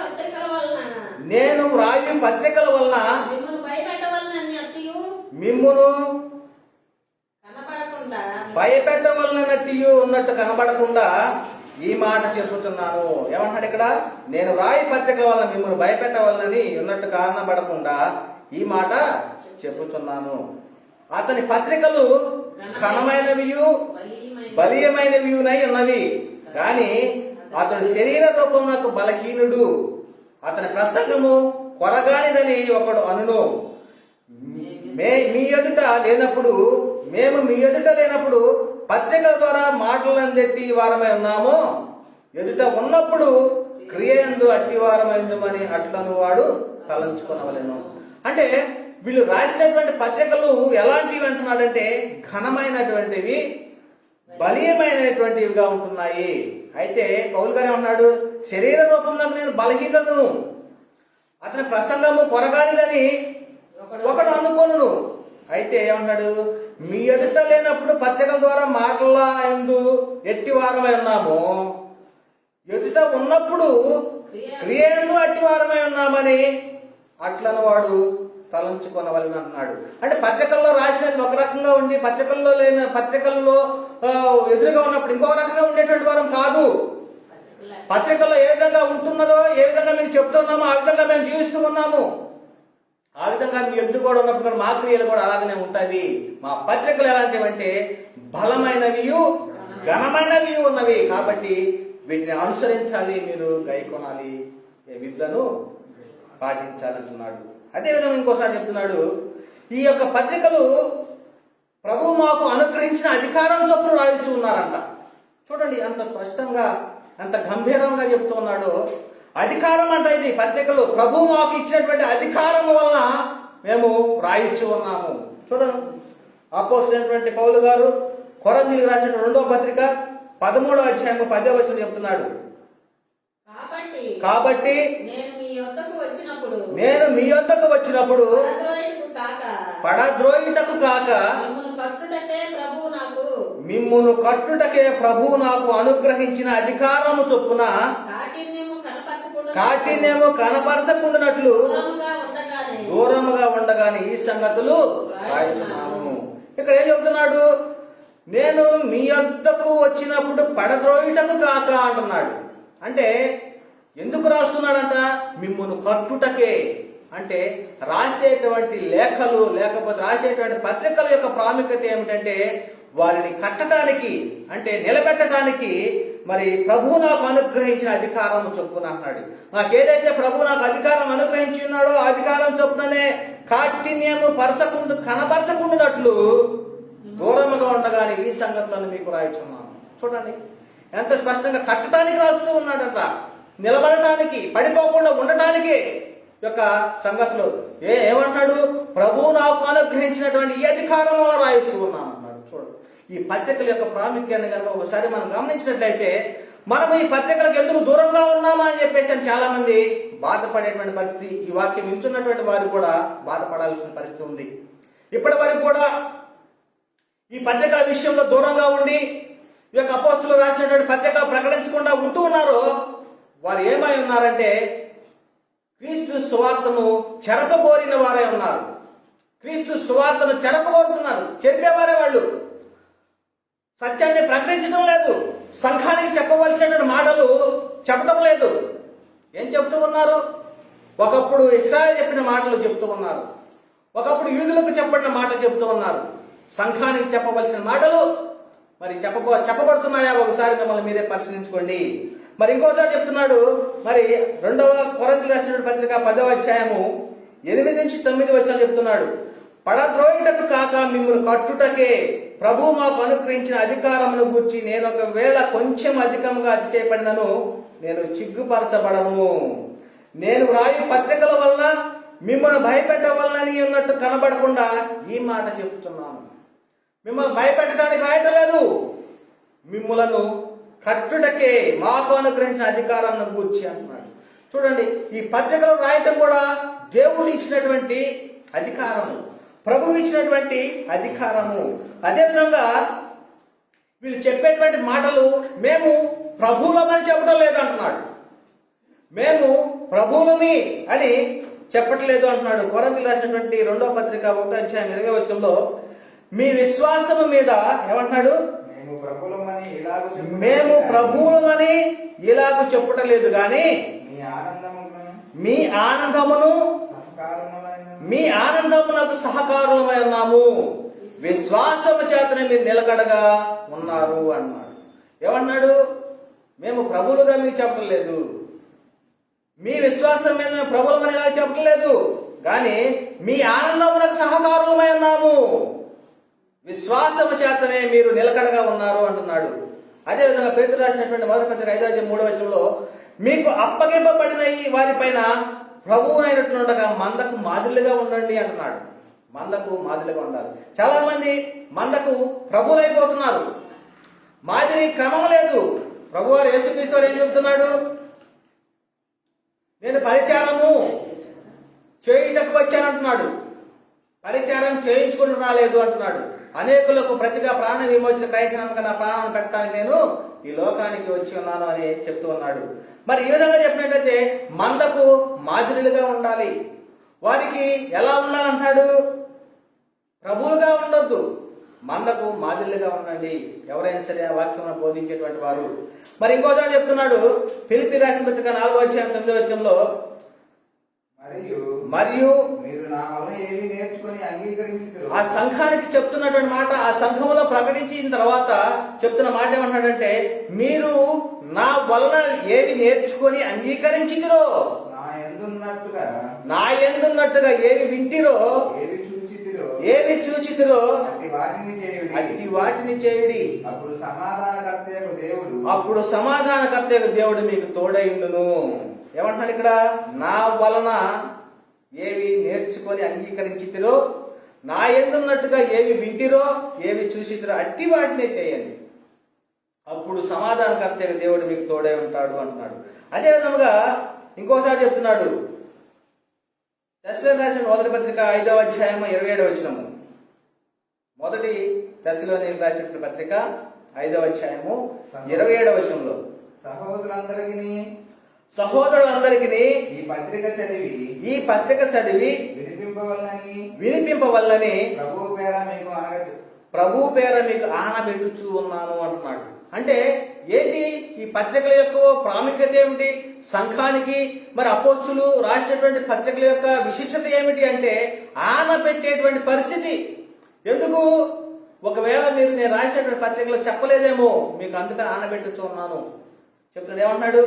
పత్రికల వలన మిమ్మును భయపెట్టవలనట్టు ఉన్నట్టు కనబడకుండా ఈ మాట చెప్పుతున్నాను. ఏమంటాడు ఇక్కడ, నేను రాయి పత్రికల వలన మిమ్మల్ని భయపెట్టవలనని ఉన్నట్టు కనబడకుండా ఈ మాట చెప్పుతున్నాను. అతని పత్రికలు ఘనమైనవియు బలీయమైనవియునై ఉన్నవి, కానీ అతడు శరీర రూపమునకు బలహీనుడు. అతని ప్రసంగము కొరగానిదని ఒకడు అనును. మీ ఎదుట లేనప్పుడు మేము మీ ఎదుట లేనప్పుడు పత్రికల ద్వారా మాటలందెట్టి వారమై ఉన్నాము. ఎదుట ఉన్నప్పుడు క్రియయందు అట్టి వారమైందని అట్లను వాడు తలంచుకొనవలెను. అంటే వీళ్ళు రాసినటువంటి పత్రికలు ఎలాంటివి అంటున్నాడంటే ఘనమైనటువంటివి, బలీయమైనటువంటివిగా ఉంటున్నాయి. అయితే పౌలు గారు ఏమన్నాడు, శరీర రూపంలో నేను బలహీనను, అతని ప్రసంగము కొరగానిదని ఒకడు అనుకోను. అయితే ఏమన్నాడు, మీ ఎదుట లేనప్పుడు పత్రికల ద్వారా మాటల ఎందు ఎట్టి వారమై ఉన్నాము, ఎదుట ఉన్నప్పుడు క్రియలు అట్టి వారమై ఉన్నామని అట్లను వాడు తలంచుకొనవలని అంటున్నాడు. అంటే పత్రికల్లో రాసినది ఒక రకంగా ఉండి పత్రికల్లో ఎదురుగా ఉన్నప్పుడు ఇంకొక రకంగా ఉండేటువంటి వారం కాదు. పత్రికల్లో ఏ విధంగా ఉంటున్నదో, ఏ విధంగా మేము చెప్తున్నామో ఆ విధంగా మేము జీవిస్తూ ఉన్నాము. ఆ విధంగా మీ ఎదురు కూడా ఉన్నప్పుడు మా క్రియలు కూడా అలాగనే ఉంటాయి. మా పత్రికలు ఎలాంటివి అంటే బలమైనవి, ఘనమైనవి ఉన్నవి. కాబట్టి వీటిని అనుసరించాలి, మీరు గైకొనాలి, విధులను పాటించాలంటున్నాడు. అదేవిధంగా ఇంకోసారి చెప్తున్నాడు, ఈ యొక్క పత్రికలు ప్రభు మాకు అనుగ్రహించిన అధికారం చొప్పున రాయిస్తూ ఉన్నారంట. చూడండి అంత స్పష్టంగా, అంత గంభీరంగా చెప్తూ ఉన్నాడు. అధికారం అంట ఇది. పత్రికలు ప్రభు మాకు ఇచ్చినటువంటి అధికారం వలన మేము రాయిస్తూ ఉన్నాము. చూడండి అపోస్తలుడైనటువంటి పౌలు గారు కొరింథీయులకు రాసిన 2వ పత్రిక 13వ అధ్యాయం 10వ వచనం చెప్తున్నాడు, కాబట్టి నేను మీ యొద్దకు వచ్చినప్పుడు పడద్రోయుటకు కాక మిమ్మును కట్టుటకే ప్రభువు నాకు అనుగ్రహించిన అధికారము చొప్పున కాఠిన్యము కనపరచకుండానట్లు దూరముగా ఉండగానే ఈ సంగతులు రాయుచున్నాను. ఇక్కడ ఏం చెబుతున్నాడు? నేను మీ వద్దకు వచ్చినప్పుడు పడద్రోయుటకు కాక అంటున్నాడు. అంటే ఎందుకు రాస్తున్నాడంట? మిమ్మును కట్టుటకే. అంటే రాసేటువంటి లేఖలు లేకపోతే రాసేటువంటి పత్రికల యొక్క ప్రాముఖ్యత ఏమిటంటే వారిని కట్టడానికి, అంటే నిలబెట్టడానికి మరి ప్రభువు నాకు అనుగ్రహించిన అధికారం చొప్పున అన్నాడు. నాకేదైతే ప్రభువు నాకు అధికారం అనుగ్రహించి ఉన్నాడో ఆ అధికారం చొప్పుననే కాఠిన్యము కనపరచకుండాట్లు దూరముగా ఉండగానే ఈ సంగతులను మీకు రాయిచున్నాను. చూడండి ఎంత స్పష్టంగా కట్టడానికి రాస్తూ ఉన్నాడట, నిలబడటానికి, పడిపోకుండా ఉండటానికి యొక్క సంగతులు. ఏమంటాడు? ప్రభువు నాకు అనుగ్రహించినటువంటి ఈ అధికారం వల్ల రాయిస్తూ ఉన్నాను అన్నాడు. చూడండి ఈ పత్రికల యొక్క ప్రాముఖ్యాన్ని కనుక ఒకసారి మనం గమనించినట్లయితే మనం ఈ పత్రికలకు ఎందుకు దూరంగా ఉన్నామా అని చెప్పేసి చాలా మంది బాధపడేటువంటి పరిస్థితి, ఈ వాక్యం వింటున్నటువంటి వారు కూడా బాధపడాల్సిన పరిస్థితి ఉంది. ఇప్పటి వరకు కూడా ఈ పత్రికల విషయంలో దూరంగా ఉండి ఈ యొక్క అపోస్తులు రాసినటువంటి పత్రిక ప్రకటించకుండా ఉంటూ ఉన్నారు. వారు ఏమై ఉన్నారంటే క్రీస్తు సువార్తను చెరపబోరిన వారే ఉన్నారు. క్రీస్తు సువార్తను చెరపబోతున్నారు, చెప్పేవారే వాళ్ళు. సత్యాన్ని ప్రకటించడం లేదు, సంఘానికి చెప్పవలసినటువంటి మాటలు చెప్పడం లేదు. ఏం చెప్తూ ఉన్నారు? ఒకప్పుడు ఇశ్రాయేలు చెప్పిన మాటలు చెప్తూ ఉన్నారు, ఒకప్పుడు యూదులకు చెప్పబడిన మాటలు చెప్తూ ఉన్నారు. సంఘానికి చెప్పవలసిన మాటలు మరి చెప్పబడుతున్నాయా? ఒకసారి మిమ్మల్ని మీరే పరిశీలించుకోండి. మరి ఇంకోసారి చెప్తున్నాడు. మరి 2వ కొరింథీయులకు రాసిన పత్రిక 10వ అధ్యాయము 8 నుంచి 9 వచనాలు చెప్తున్నాడు. పడద్రోయుటకు కాక మిమ్మల్ని కట్టుటకే ప్రభువు మాకు అనుగ్రహించిన అధికారమును గూర్చి నేను ఒకవేళ కొంచెం అధికంగా అతిశయపడినను నేను సిగ్గుపరచబడను. నేను వ్రాయు పత్రికల వలన మిమ్మల్ని భయపెట్టవలనని ఉన్నట్టు కనబడకుండా ఈ మాట చెప్తున్నాను. మిమ్మల్ని భయపెట్టడానికి రాయటం లేదు, మిమ్మలను కట్టుటకే మాకు అనుగ్రహించిన అధికారాన్ని గూర్చి అంటున్నాడు. చూడండి ఈ పత్రికలు రాయటం కూడా దేవుడు ఇచ్చినటువంటి అధికారము, ప్రభువు ఇచ్చినటువంటి అధికారము. అదేవిధంగా వీళ్ళు చెప్పేటువంటి మాటలు మేము ప్రభువులమని చెప్పడం లేదు అంటున్నాడు, మేము ప్రభువులమి అని చెప్పట్లేదు అంటున్నాడు. కొరింథీయులకు రాసినటువంటి 2వ పత్రిక 1వ అధ్యాయం 20వ వచనంలో మీ విశ్వాసము మీద ఏమంటున్నాడు? మేము ప్రభువులమని ఇలాగూ చెప్పుటలేదు గాని మీ ఆనందమునకు సహకారులమై ఉన్నాము, విశ్వాసము చేతనే మీరు నిలకడగా ఉన్నారు అన్నాడు. ఏమన్నాడు? మేము ప్రభువులుగా మీకు చెప్పలేదు, మీ విశ్వాసం మీద మేము ప్రభువులమని ఇలా చెప్పలేదు, కానీ మీ ఆనందమునకు సహకారులమై ఉన్నాము, విశ్వాసము చేతనే మీరు నిలకడగా ఉన్నారు అంటున్నాడు. అదేవిధంగా పేతురు రాసినటువంటి 1వ పత్రిక 5వ అధ్యాయం 3వ వచనంలో మీకు అప్పగింపబడిన ఈ వారిపైన ప్రభువు అయినట్లుండగా మందకు మాదిరిగా ఉండండి అంటున్నాడు. మందకు మాదిరిగా ఉండాలి. చాలా మంది మందకు ప్రభువులైపోతున్నారు, మాదిరి క్రమం లేదు. ప్రభువారు యేసుక్రీస్తు వారు ఏం చెబుతున్నాడు? నేను పరిచారము చేయుటకు వచ్చానంటున్నాడు, పరిచారం చేయించుకుని రాలేదు అంటున్నాడు. అనేకులకు ప్రతిగా ప్రాణ విమోచన ప్రయత్నంగా నా ప్రాణాన్ని పెట్టడానికి నేను ఈ లోకానికి వచ్చి ఉన్నాను అని చెప్తూ ఉన్నాడు. మరి ఈ విధంగా చెప్పినట్లయితే మందకు మాదిరిలుగా ఉండాలి. వారికి ఎలా ఉండాలంటాడు? ప్రభువులుగా ఉండొద్దు, మందకు మాదిరిలుగా ఉండండి. ఎవరైనా సరే ఆ వాక్యం బోధించేటువంటి వారు. మరి ఇంకోసారి చెప్తున్నాడు ఫిలిప్పీ రాసిన పత్రిక 4వ అధ్యాయం 9వ వచనంలో మరియు మీరు నా వలన ఏమి నేర్చుకొని అంగీకరించుదురో. ఆ సంఘానికి చెప్తున్నటువంటి మాట, ఆ సంఘంలో ప్రకటించిన తర్వాత చెప్తున్న మాట ఏమంటాడంటే మీరు నా వలన ఏవి నేర్చుకొని అంగీకరించితిరో, నా యందున్నట్టుగా ఏవి వింటిరో, ఏవి చూచితిరో అట్టి వాటిని చేయుడి, అప్పుడు సమాధానకర్తయగు దేవుడు మీకు తోడైండును. ఏమంటున్నాడు ఇక్కడ? నా వలన ఏవి నేర్చుకొని అంగీకరించితిరో, నా యందున్నట్టుగా ఏవి వింటిరో, ఏవి చూసితిరో అట్టి వాటినే చేయండి, అప్పుడు సమాధానకర్తయగు దేవుడు మీకు తోడై ఉంటాడు అంటున్నాడు. అదే విధముగా ఇంకోసారి చెప్తున్నాడు తెస్సలోనికీయులకు రాసిన 1వ పత్రిక 5వ అధ్యాయము 27వ వచనము. 1 తెస్సలోనికీయులకు రాసిన పత్రిక 5వ అధ్యాయము 27వ వచనంలో సహోదరులందరికీ ఈ పత్రిక చదివి వినిపింపవల్లని ప్రభు పేర మీకు ఆనబెట్టుచు ఉన్నాను అంటున్నాడు. అంటే ఏంటి ఈ పత్రికల యొక్క ప్రాముఖ్యత ఏమిటి? సంఘానికి మరి అపోస్తులు రాసినటువంటి పత్రికల యొక్క విశిష్టత ఏమిటి అంటే ఆనబెట్టేటువంటి పరిస్థితి. ఎందుకు? ఒకవేళ మీరు నేను రాసినటువంటి పత్రికలు చెప్పలేదేమో, మీకు అందుకని ఆనబెట్టుచు ఉన్నాను చెప్తున్నాడు. ఏమన్నాడు?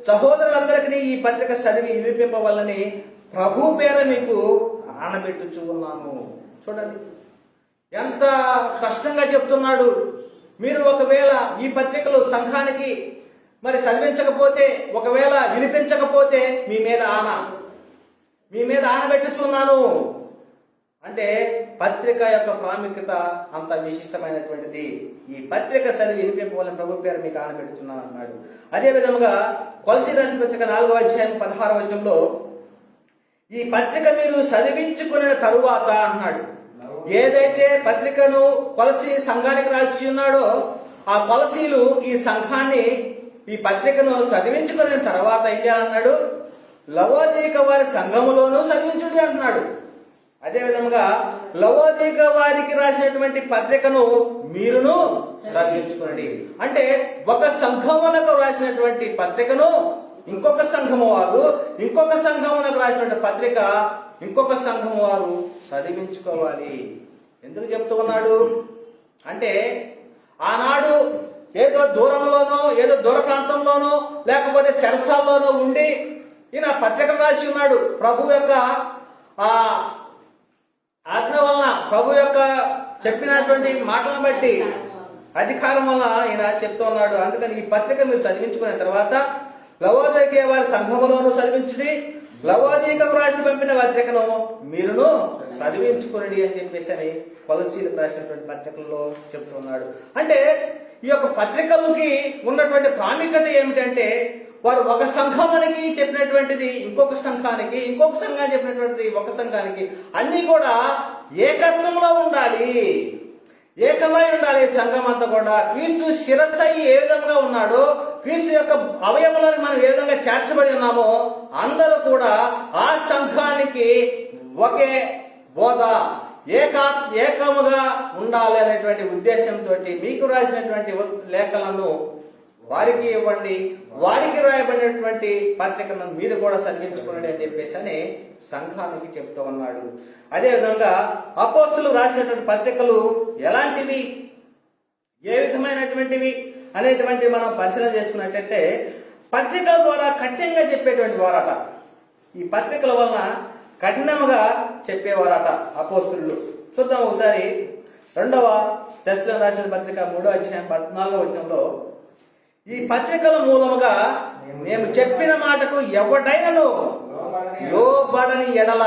సహోదరులందరికీ ఈ పత్రిక చదివి వినిపింపవల్లని ప్రభు పేర మీకు ఆనబెట్టుచు ఉన్నాను. చూడండి ఎంత కష్టంగా చెప్తున్నాడు. మీరు ఒకవేళ ఈ పత్రికలు సంఘానికి మరి చదివించకపోతే, ఒకవేళ వినిపించకపోతే మీ మీద ఆనబెట్టుచున్నాను అంటే పత్రిక యొక్క ప్రాముఖ్యత అంత విశిష్టమైనటువంటిది. ఈ పత్రిక చదివి వినిపింపవాలని ప్రభు పేరు మీకు ఆనబెట్టుచున్నాను అన్నాడు. అదే విధముగా కొలసీ రాసిన పత్రిక 4వ అధ్యాయం 16వ వచనంలో ఈ పత్రిక మీరు చదివించుకున్న తరువాత అన్నాడు. ఏదైతే పత్రికను కొలసీ సంఘానికి రాసి ఉన్నాడో ఆ కొలసీలు ఈ సంఘాన్ని ఈ పత్రికను చదివించుకున్న తర్వాత ఏం చేయాలన్నాడు? లవోదీక వారి సంఘములోనూ చదివించుడి అంటున్నాడు. అదే విధంగా లవోదీక వారికి రాసినటువంటి పత్రికను మీరును చదివించుకోండి. అంటే ఒక సంఘమునకు రాసినటువంటి పత్రికను ఇంకొక సంఘము వారు, ఇంకొక సంఘమునకు రాసినటువంటి పత్రిక ఇంకొక సంఘము వారు చదివించుకోవాలి. ఎందుకు చెప్తూ ఉన్నాడు అంటే ఆనాడు ఏదో దూరంలోనో, ఏదో దూర ప్రాంతంలోనో, లేకపోతే చెరసాల్లోనో ఉండి ఈయన పత్రికలు రాసి ఉన్నాడు. ప్రభు యొక్క ఆజ్ఞ వలన, ప్రభు యొక్క చెప్పినటువంటి మాటలను బట్టి, అధికారం వలన ఈయన చెప్తూ ఉన్నాడు. అందుకని ఈ పత్రిక మీరు చదివించుకున్న తర్వాత లవోదీక వారి సంఘములోను చదివించుడి, లవోదీకకు రాసి పంపిన పత్రికను మీరును చదివించుకుని అని చెప్పేసి అని కొలసీలకు రాసినటువంటి పత్రికల్లో చెప్తున్నాడు. అంటే ఈ యొక్క పత్రికలకి ఉన్నటువంటి ప్రాముఖ్యత ఏమిటంటే వారు ఒక సంఘానికి చెప్పినటువంటిది ఇంకొక సంఘానికి, ఇంకొక సంఘానికి చెప్పినటువంటిది ఒక సంఘానికి, అన్ని కూడా ఏకత్వంలో ఉండాలి, ఏకమై ఉండాలి. సంఘం అంతా కూడా క్రీస్తు శిరస్సు ఏ విధంగా ఉన్నాడో, క్రీస్తు యొక్క అవయవంలోని మనం ఏ విధంగా చేర్చబడి ఉన్నామో అందరూ కూడా ఆ సంఘానికి ఒకే బోధ, ఏకముగా ఉండాలి అనేటువంటి ఉద్దేశంతో మీకు రాసినటువంటి లేఖలను వారికి ఇవ్వండి, వారికి రాయబడినటువంటి పత్రికలను మీరు కూడా చదివించుకోండి అని చెప్పేసి అని సంఘానికి చెప్తూ ఉన్నాడు. అదేవిధంగా అపోస్తులు రాసినటువంటి పత్రికలు ఎలాంటివి, ఏ విధమైనటువంటివి అనేటువంటి మనం పరిశీలన చేసుకున్నట్టయితే పత్రికల ద్వారా కఠినంగా చెప్పేటువంటి వారట. ఈ పత్రికల వలన కఠినముగా చెప్పేవారట అపోస్తులు. చూద్దాం ఒకసారి 2వ దశలో రాసిన పత్రిక 3వ అధ్యాయం 14వ వచనంలో ఈ పత్రికల మూలముగా మేము చెప్పిన మాటకు ఎవడైనను లోబడని ఎడల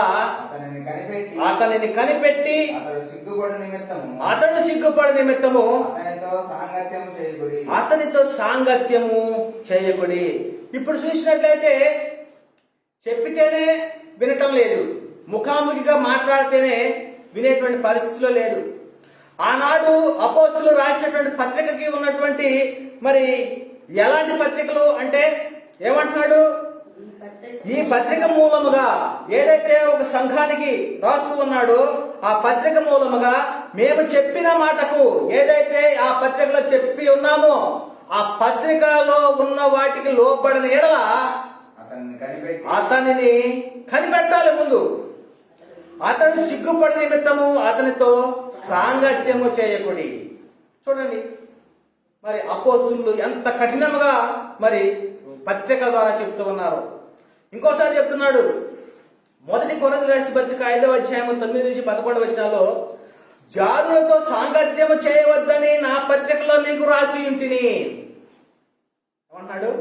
అతనిని కనిపెట్టి అతడు సిగ్గుపడ నిమిత్తము అతనితో సాంగత్యము చేయకుడి. ఇప్పుడు చూసినట్లయితే చెప్పితేనే వినటం లేదు, ముఖాముఖిగా మాట్లాడితేనే వినేటువంటి పరిస్థితిలో లేడు. ఆనాడు అపోస్తులు రాసినటువంటి పత్రికకి ఉన్నటువంటి మరి ఎలాంటి పత్రికలు అంటే ఏమంటున్నాడు? ఈ పత్రిక మూలముగా ఏదైతే ఒక సంఘానికి రాస్తూ ఉన్నాడో ఆ పత్రిక మూలముగా మేము చెప్పిన మాటకు, ఏదైతే ఆ పత్రికలో చెప్పి ఉన్నామో ఆ పత్రికలో ఉన్న వాటికి లోబడిన ఎడల అతనిని కనిపెట్టాలి. ముందు అతడు సిగ్గుపడి నిమిత్తము అతనితో సాంగత్యము చేయకుడి. చూడండి మరి అపోస్తులు ఎంత కఠినముగా మరి పత్రిక ద్వారా చెప్తూ ఉన్నారు. ఇంకోసారి చెప్తున్నాడు, 1 కొరింథీయులకు రాసిన పత్రిక 5వ అధ్యాయం 9 నుంచి 11 వచనాల్లో జారులతో సాంగత్యము చేయవద్దని నా పత్రికలో మీకు రాసి ఉంటిని. ఏమన్నాడు?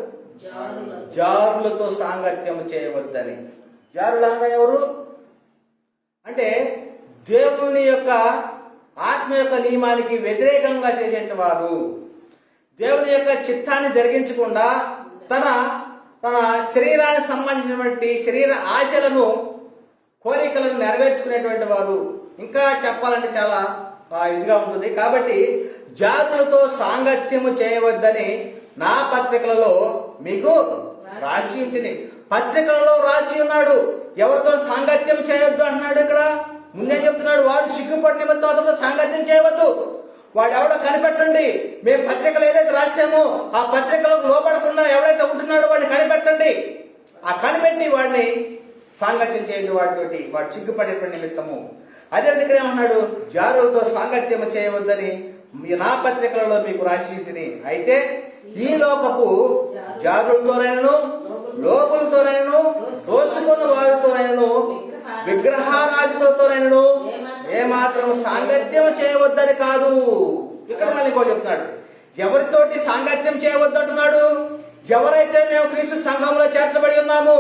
జారులతో సాంగత్యము చేయవద్దని. జారులు అనగా ఎవరు అంటే దేవుని యొక్క ఆత్మ యొక్క నియమానికి వ్యతిరేకంగా చేసేట వారు, దేవుని యొక్క చిత్తాన్ని జరిగించకుండా తన శరీరానికి సంబంధించినటువంటి శరీర ఆశలను, కోరికలను నెరవేర్చుకునేటువంటి వారు. ఇంకా చెప్పాలంటే చాలా ఇదిగా ఉంటుంది. కాబట్టి జాతులతో సాంగత్యము చేయవద్దని నా పత్రికలలో మీకు రాసి ఉంటుంది. పత్రికలలో రాసి ఉన్నాడు. ఎవరితో సాంగత్యం చేయొద్దు అంటున్నాడు. ఇక్కడ ముందే చెప్తున్నాడు, వాడు సిగ్గుపడి నిమిత్తం అతనితో సాంగత్యం చేయవద్దు. వాడు ఎవడో కనిపెట్టండి. మేము పత్రికలు ఏదైతే రాసామో ఆ పత్రికలకు లోపడకుండా ఎవడైతే ఉంటున్నాడో వాడిని కనిపెట్టండి. ఆ కనిపెట్టి వాడిని సాంగత్యం చేయండి వాడితోటి, వాడు సిగ్గుపడేటువంటి నిమిత్తము. అదే దగ్గర ఏమన్నాడు, జారులతో సాంగత్యం చేయవద్దని నా పత్రికలలో మీకు రాసి ఉంటుంది. అయితే ఈ లోకపు జారులతోనైనను లోకులతోనైనను దోసుకున్న వారితోనైనను విగ్రహారాధికులతోనైనను ఏమాత్రం సాంగత్యం చేయవద్దని కాదు. ఇక్కడ మళ్ళీ ఇంకో చెప్తున్నాడు, ఎవరితోటి సాంగత్యం చేయవద్దు అంటున్నాడు. ఎవరైతే మేము క్రీస్తు సంఘంలో చేర్చబడి ఉన్నాము,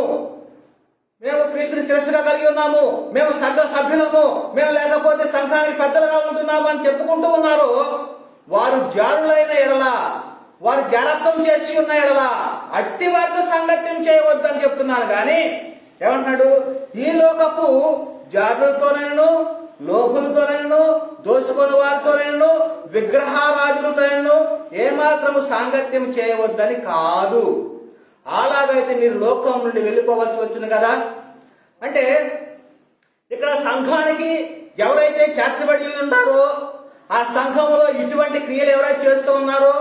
మేము క్రీస్తుని శిరస్సుగా కలిగి ఉన్నాము, మేము సంఘ సభ్యులము, మేము లేకపోతే సంఘానికి పెద్దలుగా ఉంటున్నాము అని చెప్పుకుంటూ ఉన్నారు, వారు జారులైన ఎడల, వారు జారత్వం చేసి ఉన్న ఎడల అట్టి వారితో సాంగత్యం చేయవద్దని చెప్తున్నాను. కానీ ఏమంటున్నాడు, ఈ లోకపు జారులతోనైనను లోకులతోనైనను దోచుకుని వారితోనైనను విగ్రహారాజులతోనైనను ఏమాత్రము సాంగత్యం చేయవద్దని కాదు. అలాగైతే మీరు లోకం నుండి వెళ్ళిపోవలసి వచ్చింది కదా. అంటే ఇక్కడ సంఘానికి ఎవరైతే చేర్చబడి ఉంటారో ఆ సంఘంలో ఇటువంటి క్రియలు ఎవరైతే చేస్తూ ఉన్నారో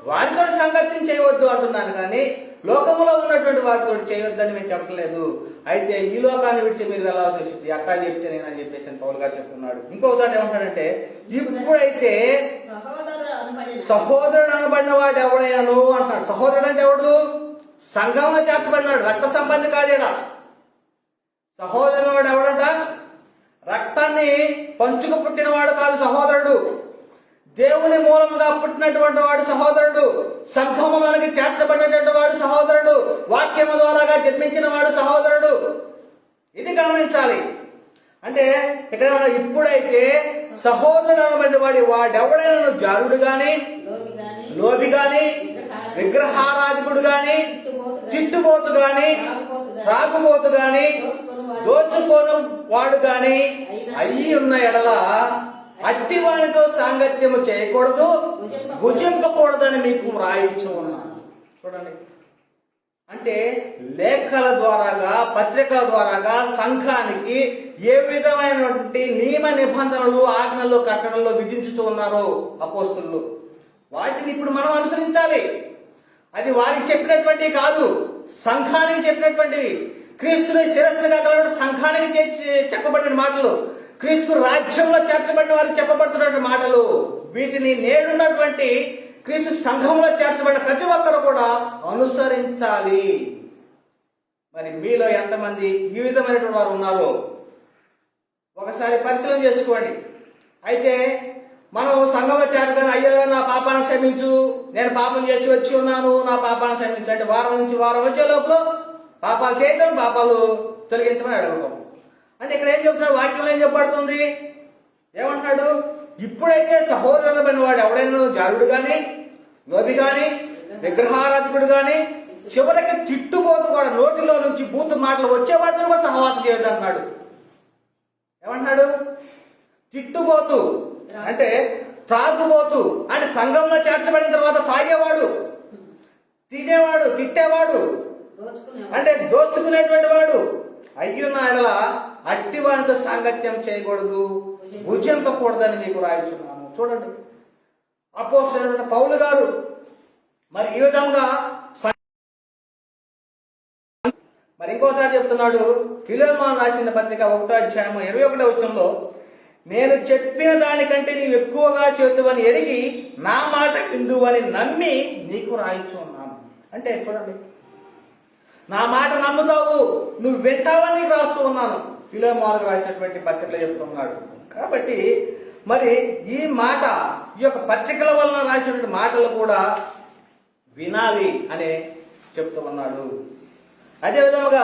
వారితో సాంగత్యం చేయవద్దు అంటున్నాను. కానీ లోకంలో ఉన్నటువంటి వారితో చేయొద్దని మేము చెప్పట్లేదు. అయితే ఈ లోకాన్ని విడిచి మీరు వెళ్ళాల్సి వచ్చింది అట్టా చెప్తే నేను అని చెప్పేసి పౌలు గారు చెప్తున్నాడు. ఇంకొకసారి ఏమంటాడంటే, ఇప్పుడైతే సహోదరుడు అనబడిన వాడు ఎవడయ్యాను అంటున్నాడు. సహోదరుడు అంటే ఎవడు? సంఘంలో చేర్చబడినాడు, రక్త సంబంధి కాదేడా. సహోదరుడు వాడు ఎవడంట? రక్తాన్ని పంచుకు పుట్టినవాడు కాదు సహోదరుడు. దేవుని మూలముగా పుట్టినటువంటి వాడు సహోదరుడు. సంఘములోనికి చేర్చబడినటువంటి వాడు సహోదరుడు. వాక్యము ద్వారాగా జన్మించిన వాడు సహోదరుడు. ఇది గమనించాలి. అంటే ఇక్కడ ఇప్పుడైతే సహోదరుడు అనబడిన వాడెవడైనా జారుడు గాని, లోబి గాని, విగ్రహారాధికుడు గాని, తిట్టుబోతు గాని, త్రాగుబోతు గాని, దోచుకోను వాడు గాని అయ్యి ఉన్న ఎడల అట్టి వాడితో సాంగత్యము చేయకూడదు, భుజింపకూడదని మీకు వ్రాయించు ఉన్నాను. చూడండి, అంటే లేఖల ద్వారాగా పత్రికల ద్వారాగా సంఘానికి ఏ విధమైనటువంటి నియమ నిబంధనలు ఆజ్ఞలు కట్టడంలో విధించుతూ ఉన్నారో అపోస్తులు, వాటిని ఇప్పుడు మనం అనుసరించాలి. అది వారికి చెప్పినటువంటి కాదు, సంఘానికి చెప్పినటువంటివి. క్రీస్తుని శిరస్సుగా కలవడం సంఘానికి చెప్పబడిన మాటలు, క్రీస్తు రాజ్యంలో చేర్చబడిన వారికి చెప్పబడుతున్న మాటలు. వీటిని నేడున్నటువంటి క్రీస్తు సంఘంలో చేర్చబడిన ప్రతి ఒక్కరు కూడా అనుసరించాలి. మరి మీలో ఎంతమంది ఈ విధమైనటువంటి వారు ఉన్నారో ఒకసారి పరిశీలన చేసుకోండి. అయితే మనం సంఘంలో చేరగానే, అయ్యో నా పాపాన్ని క్షమించు, నేను పాపం చేసి వచ్చి ఉన్నాను, నా పాపాన్ని క్షమించు అంటే వారం నుంచి వారం వచ్చే లోపల పాపాలు చేయటం, పాపాలు తొలగించమని అడగటం. అంటే ఇక్కడ ఏం చెప్తున్నాడు, వాక్యంలో ఏం చెప్పబడుతుంది? ఏమంటున్నాడు, ఇప్పుడైతే సహోదరులమైన వాడు ఎవడైనా జారుడు గాని, లోబి గాని, విగ్రహారాధికుడు గాని, చివరికి తిట్టుబోతు కూడా, నోటిలో నుంచి బూతు మాటలు వచ్చే వాటిని కూడా సహవాసం చేయొద్దు అంటున్నాడు. ఏమంటున్నాడు? తిట్టుబోతు అంటే త్రాగుబోతు అంటే సంఘంలో చేర్చబడిన తర్వాత తాగేవాడు, తినేవాడు, తిట్టేవాడు, అంటే దోచుకునేటువంటి వాడు అయ్యున్న ఆయన అట్టి వారితో సాంగత్యం చేయకూడదు, భుజింపకూడదని మీకు రాయించున్నాము. చూడండి, అపోస్తలుడైన పౌలు గారు మరి ఈ విధంగా మరి ఇంకోసారి చెప్తున్నాడు. ఫిలెమోను రాసిన పత్రిక 1:21 నేను చెప్పిన దానికంటే నీవు ఎక్కువగా చేతువని ఎరిగి నా మాట విందువని నమ్మి నీకు రాయించు ఉన్నాను. అంటే చూడండి, నా మాట నమ్ముతావు, నువ్వు వింటావని నీకు రాస్తూ ఉన్నాను. ఫిలెమోనుకు రాసినటువంటి పత్రికలో చెప్తున్నాడు. కాబట్టి మరి ఈ మాట, ఈ యొక్క పత్రికల వలన రాసినటువంటి మాటలు కూడా వినాలి అనే చెప్తూ ఉన్నాడు. అదే విధముగా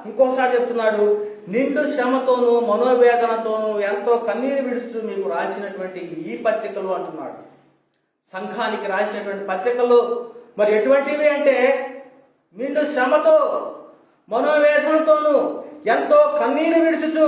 ఇంకోసారి చెప్తున్నాడు, నిండు శ్రమతోనూ మనోవేదనతోనూ ఎంతో కన్నీరు విడుస్తూ మీకు రాసినటువంటి ఈ పత్రికలు అంటున్నాడు. సంఘానికి రాసినటువంటి పత్రికలు మరి ఎటువంటివి అంటే నిండు శ్రమతో మనోవేదనతోనూ ఎంతో కన్నీరు విడుచుతూ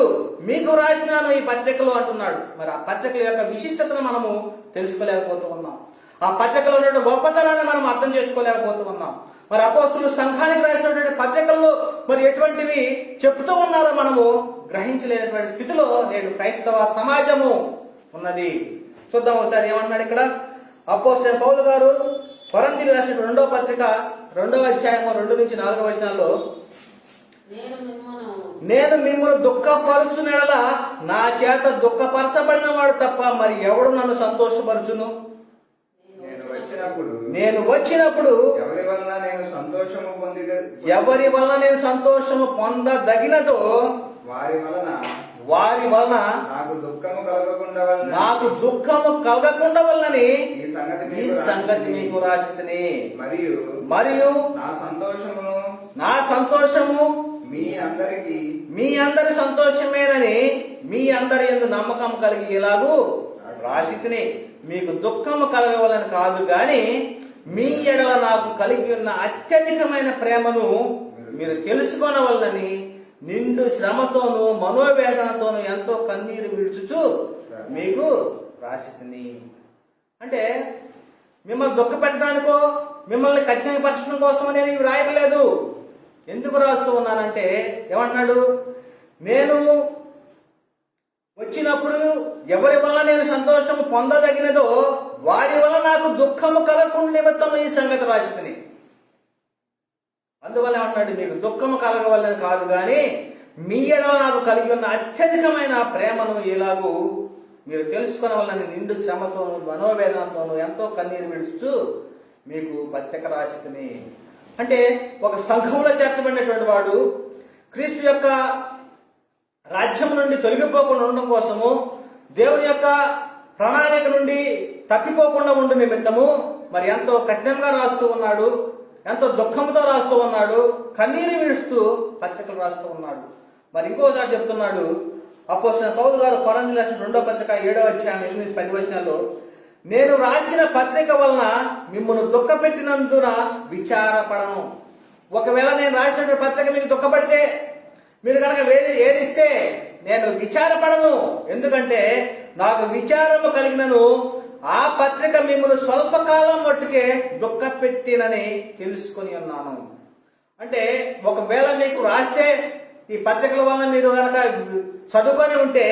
మీకు రాసినాను ఈ పత్రికలు అంటున్నాడు. మరి ఆ పత్రికల యొక్క విశిష్టతను మనము తెలుసుకోలేకపోతూ ఉన్నాం. ఆ పత్రికలో ఉన్న గొప్పతనాన్ని మనం అర్థం చేసుకోలేకపోతూ ఉన్నాం. మరి అపోస్తులు సంఘానికి రాసినటువంటి పత్రికల్లో మరి ఎటువంటివి చెప్తూ ఉన్నారో మనము గ్రహించలేనటువంటి స్థితిలో నేడు క్రైస్తవ సమాజము ఉన్నది. చూద్దాం ఒకసారి ఏమంటున్నాడు ఇక్కడ. అపోస్తలుడైన పౌలు గారు కొరింథీయులకు రాసిన 2వ పత్రిక 2వ అధ్యాయము 2 నుంచి 4వ వచనాల్లో, నేను మిమ్మల్ని దుఃఖపరుచునేలా నా చేత దుఃఖపరచబడిన వాడు తప్ప మరి ఎవడు నన్ను సంతోషపరచును? నేను వచ్చినప్పుడు ఎవరి వలన నేను సంతోషము పొందదగినదో వారి వలన నాకు దుఃఖము కలగకుండా వలనని ఈ సంగతి మీకు రాసితిని. మరియు నా సంతోషము మీ అందరి సంతోషమేనని మీ అందరి యందు నమ్మకం కలిగి ఇలాగూ రాసితిని. మీకు దుఃఖము కలగవలని కాదు గాని మీ ఎడల నాకు కలిగి ఉన్న అత్యధికమైన ప్రేమను మీరు తెలుసుకోనవలనని నిండు శ్రమతోనూ మనోవేదనతోనూ ఎంతో కన్నీరు విడుచుచు మీకు రాసితిని. అంటే మిమ్మల్ని దుఃఖపెట్టడానికో మిమ్మల్ని కఠినపరచడం కోసం నేను ఇవి రాయట్లేదు. ఎందుకు రాస్తూ ఉన్నానంటే ఏమంటున్నాడు, నేను వచ్చినప్పుడు ఎవరి వల్ల నేను సంతోషం పొందదగినదో వారి వల్ల నాకు దుఃఖము కలగకుండా నిమిత్తం ఈ సంగతి రాసితిని. అందువల్ల ఏమంటున్నాడు, మీకు దుఃఖము కలగవలని కాదు గాని మీ ఎడల నాకు కలిగి ఉన్న అత్యధికమైన ప్రేమను ఇలాగూ మీరు తెలుసుకునే వల్లని నిండు శ్రమతోనూ మనోవేదనతోనూ ఎంతో కన్నీరు విడుచు మీకు పత్రిక రాసితిని. అంటే ఒక సంఘంలో చేర్చబడినటువంటి వాడు క్రీస్తు యొక్క రాజ్యం నుండి తొలగిపోకుండా ఉండడం కోసము, దేవుని యొక్క ప్రణాళిక నుండి తప్పిపోకుండా ఉండు నిమిత్తము మరి ఎంతో కఠినంగా రాస్తూ ఉన్నాడు, ఎంతో దుఃఖంతో రాస్తూ ఉన్నాడు, కన్నీరు విడుస్తూ పత్రికలు రాస్తూ ఉన్నాడు. మరి ఇంకోసారి చెప్తున్నాడు అపోస్తలుడైన పౌలు గారు కొరింథీయులకు రాసిన 2వ పత్రిక 7వ అధ్యాయం 8-10 వచనాల్లో, నేను రాసిన పత్రిక వలన మిమ్మల్ని దుఃఖపెట్టినందున విచారపడను. ఒకవేళ నేను రాసిన పత్రిక మీకు దుఃఖపడితే, మీరు కనుక ఏడిస్తే నేను విచారపడను. ఎందుకంటే నాకు విచారము కలిగినను ఆ పత్రిక మిమ్మల్ని స్వల్పకాలం మట్టుకే దుఃఖపెట్టినని తెలుసుకొని ఉన్నాను. అంటే ఒకవేళ మీకు రాస్తే ఈ పత్రికల వలన మీరు కనుక చదువుకొని ఉంటే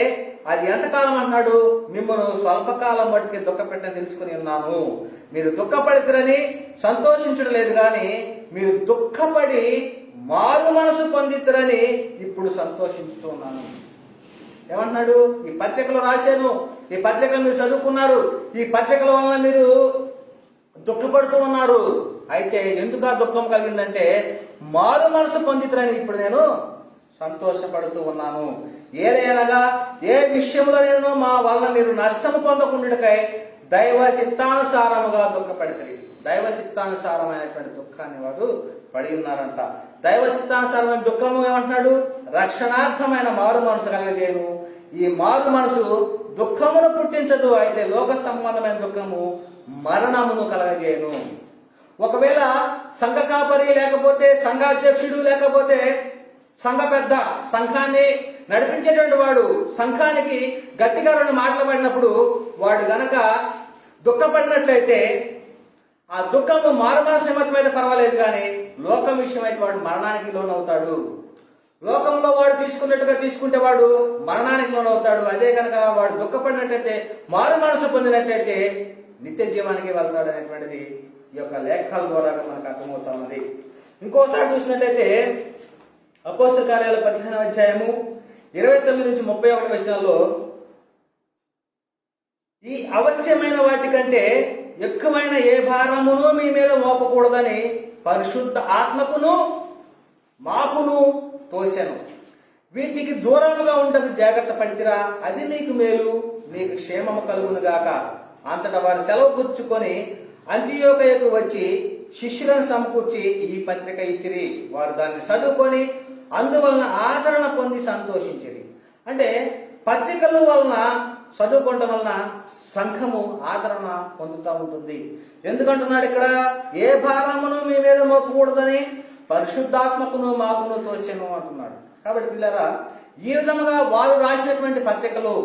అది ఎంతకాలం అన్నాడు, మిమ్మల్ని స్వల్పకాలం మట్టుకే దుఃఖపెట్టని తెలుసుకుని ఉన్నాను. మీరు దుఃఖపడితేరని సంతోషించడం లేదు కానీ మీరు దుఃఖపడి మారు మనసు పొందిద్దరని ఇప్పుడు సంతోషించుతూ ఉన్నాను. ఏమన్నాడు, ఈ పత్రికలు రాశాను, ఈ పత్రికలు మీరు చదువుకున్నారు, ఈ పత్రికల వలన మీరు దుఃఖపడుతూ ఉన్నారు. అయితే ఎందుకు ఆ దుఃఖం కలిగిందంటే మారు మనసు పొందిద్దరని ఇప్పుడు నేను సంతోషపడుతూ ఉన్నాను. ఏదైనా ఏ విషయంలో నేను మా వల్ల మీరు నష్టము పొందకుండాకై దైవ చిత్తానుసారముగా దుఃఖపడతారు. దైవ చిత్తానుసారమైనటువంటి దుఃఖాన్ని వారు పడి ఉన్నారంట. దైవ చిత్తానుసారమైన దుఃఖము ఏమంటున్నాడు, రక్షణార్థమైన మారు మనసు కలగజేయను. ఈ మారు మనసు దుఃఖమును పుట్టించదు, అయితే లోక సంబంధమైన దుఃఖము మరణమును కలగజేయను. ఒకవేళ సంఘ కాపరి లేకపోతే సంఘాధ్యక్షుడు లేకపోతే సంఘ పెద్ద, సంఘాన్ని నడిపించేటువంటి వాడు సంఘానికి గట్టిగా 2 మాటలు పడినప్పుడు వాడు గనక దుఃఖపడినట్లయితే ఆ దుఃఖము మారుమనసు నిమిత్తం అయితే పర్వాలేదు కానీ లోకం విషయం అయితే వాడు మరణానికి లోనవుతాడు. లోకంలో వాడు తీసుకున్నట్టుగా తీసుకుంటే వాడు మరణానికి లోనవుతాడు. అదే కనుక వాడు దుఃఖపడినట్లయితే మారు మనసు పొందినట్లయితే నిత్య జీవానికి వెళ్తాడు అనేటువంటిది ఈ యొక్క లేఖల ద్వారా మనకు అర్థమవుతా ఉన్నది. ఇంకోసారి చూసినట్లయితే అపోస్తలుల కార్యాలు 15వ అధ్యాయము 29 నుంచి 31 వచనాల్లో, ఈ అవశ్యమైన వాటికంటే ఎక్కువైన ఏ భారమును మీ మీద మోపకూడదని పరిశుద్ధ ఆత్మకును మాకును తోసెను. వీటికి దూరముగా ఉండదు జాగ్రత్త పడితిరా, అది నీకు మేలు, నీకు క్షేమము కలుగును గాక. అంతటా వారు సెలవు పుచ్చుకొని అంతియోకయకు వచ్చి శిష్యులను సమకూర్చి ఈ పత్రిక ఇచ్చిరి. వారు దాన్ని చదువుకొని అందువలన ఆదరణ పొంది సంతోషించిరి. అంటే పత్రికల వలన చదువుకోవడం వలన సంఘము ఆదరణ పొందుతూ ఉంటుంది. ఎందుకంటున్నాడు ఇక్కడ, ఏ భారమును మీ మీద మోపకూడదని పరిశుద్ధాత్మకును మాకును తోసెను అంటున్నాడు. కాబట్టి పిల్లరా, ఈ విధముగా వారు రాసినటువంటి పత్రికలు,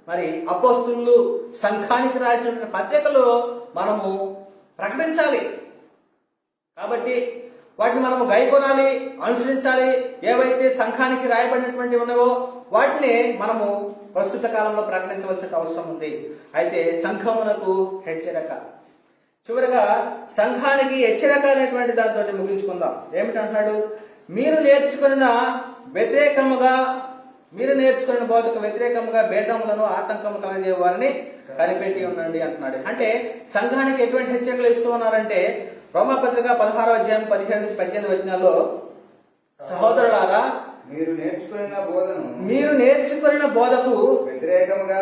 మరి అపోస్తలులు సంఘానికి రాసినటువంటి పత్రికలు మనము ప్రకటించాలి. కాబట్టి వాటిని మనము గైకొనాలి, అనుసరించాలి. ఏవైతే సంఘానికి రాయబడినటువంటి ఉన్నావో వాటిని మనము ప్రస్తుత కాలంలో ప్రకటించవలసిన అవసరం ఉంది. అయితే సంఘమునకు హెచ్చరిక. చివరిగా సంఘానికి హెచ్చరిక అనేటువంటి దాంతో ముగించుకుందాం. ఏమిటంటున్నాడు? మీరు నేర్చుకున్న బోధకు వ్యతిరేకముగా భేదములను ఆటంకము కలగే వారిని కనిపెట్టి ఉండండి అంటున్నాడు. అంటే సంఘానికి ఎటువంటి హెచ్చరికలు ఇస్తూ ఉన్నారంటే రోమాపత్రిక 16వ అధ్యాయం 17 నుంచి 18 వచనాల్లో, సహోదరులారా మీరు నేర్చుకున్న బోధకు వ్యతిరేకముగా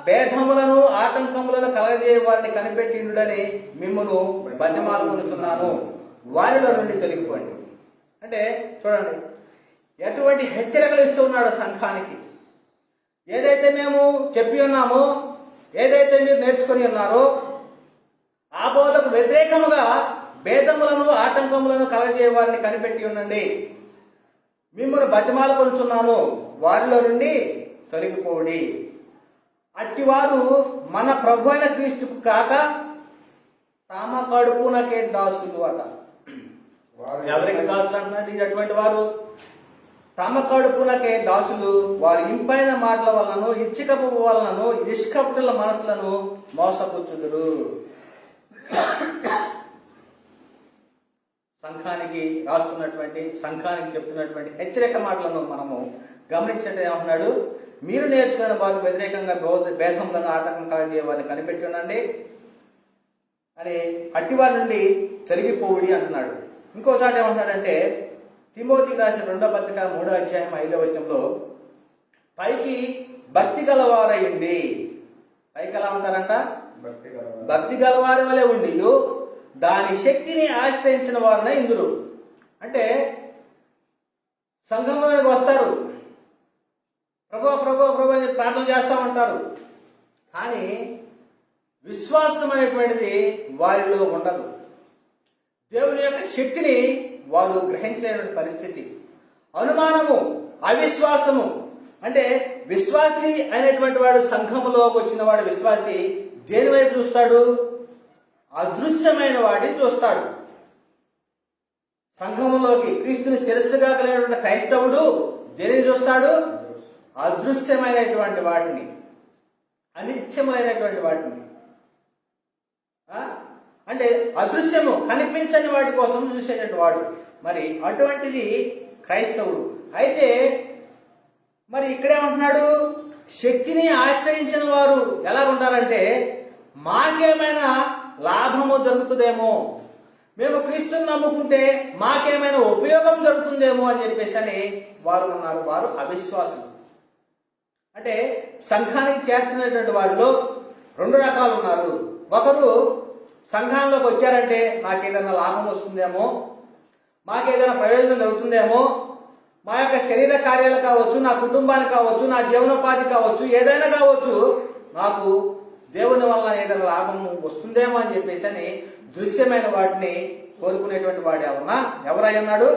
భేదములను ఆటంకములను కలగజేయ వారిని కనిపెట్టిండుడని మిమ్మును బతిమాలుకొనుచున్నాను, వారిలో నుండి తొలగిపోండి. అంటే చూడండి ఎటువంటి హెచ్చరికలు ఇస్తూ ఉన్నాడు సంఘానికి. ఏదైతే మేము చెప్పి ఉన్నామో, ఏదైతే మీరు నేర్చుకుని ఉన్నారో ఆ బోధకు వ్యతిరేకముగా భేదములను ఆటంకములను కలగజేయ వారిని కనిపెట్టి ఉండండి, మిమ్మల్ని బతిమాలుకొనుచున్నాను, వారిలో నుండి తొలగిపోండి. అట్టివారు మన ప్రభు అయిన క్రీస్తుకు కాక తమ కడుపునకే దాసులు అట. ఎవరికి దాసులు అంటున్నాడు? అటువంటి వారు తమ కడుపునకే దాసులు, వారి ఇంపైన మాటల వలన ఇచ్చికపు వలన ఇష్కపుల మనసులను మోసపుచ్చుదురు. సంఘానికి రాస్తున్నటువంటి, సంఘానికి చెప్తున్నటువంటి హెచ్చరిక మాటలను మనము గమనించినట్టు ఏమంటున్నాడు? మీరు నేర్చుకున్న వారికి వ్యతిరేకంగా భేదములను ఆటంకం కలగజేయ వారిని కనిపెట్టి ఉండండి అని, అట్టివారి నుండి తొలగిపోవుడి అంటున్నాడు. ఇంకో చాట ఏమంటున్నాడంటే తిమోతికి రాసిన 2వ పత్రిక 3వ అధ్యాయం 5వ వచనంలో, పైకి భక్తి గలవారయ్యండి. పైకి ఎలా ఉంటారంట? భక్తి గలవారి వలె ఉండి దాని శక్తిని ఆశ్రయించిన వారినే ఇందురు. అంటే సంఘంలోకి వస్తారు, ప్రభు ప్రభు ప్రభు అని ప్రార్థన చేస్తూ ఉంటారు, కానీ విశ్వాసం అనేటువంటిది వారిలో ఉండదు. దేవుని యొక్క శక్తిని వారు గ్రహించలేని పరిస్థితి. అనుమానము, అవిశ్వాసము. అంటే విశ్వాసి అనేటువంటి వాడు, సంఘములోకి వచ్చిన వాడు విశ్వాసి దేని వైపు చూస్తాడు? అదృశ్యమైన వాటిని చూస్తాడు. సంఘములోకి క్రీస్తుని శిరస్సుగా కలిగినటువంటి క్రైస్తవుడు దేనిని చూస్తాడు? అదృశ్యమైనటువంటి వాటిని, అనిత్యమైనటువంటి వాటిని. అంటే అదృశ్యము, కనిపించని వాటి కోసం చూసేటువంటి వాడు. మరి అటువంటిది క్రైస్తవుడు. అయితే మరి ఇక్కడేమంటున్నాడు? శక్తిని ఆశ్రయించిన వారు ఎలా ఉంటారంటే, మాకేమైనా లాభము జరుగుతుందేమో, మేము క్రీస్తుని నమ్ముకుంటే మాకేమైనా ఉపయోగం జరుగుతుందేమో అని చెప్పేసి అని వారు ఉన్నారు. వారు అవిశ్వాసులు. అంటే సంఘానికి చేర్చినటువంటి వారిలో 2 రకాలు ఉన్నారు. ఒకరు సంఘంలోకి వచ్చారంటే మాకేదైనా లాభం వస్తుందేమో, మాకేదైనా ప్రయోజనం జరుగుతుందేమో, మా యొక్క శరీర కార్యాలు కావచ్చు, నా కుటుంబానికి కావచ్చు, నా జీవనోపాధి కావచ్చు, ఏదైనా కావచ్చు, నాకు దేవుని వల్ల ఏదైనా లాభం వస్తుందేమో అని చెప్పేసి అని దృశ్యమైన వాటిని కోరుకునేటువంటి వాడు ఎవరై ఉన్నాడు?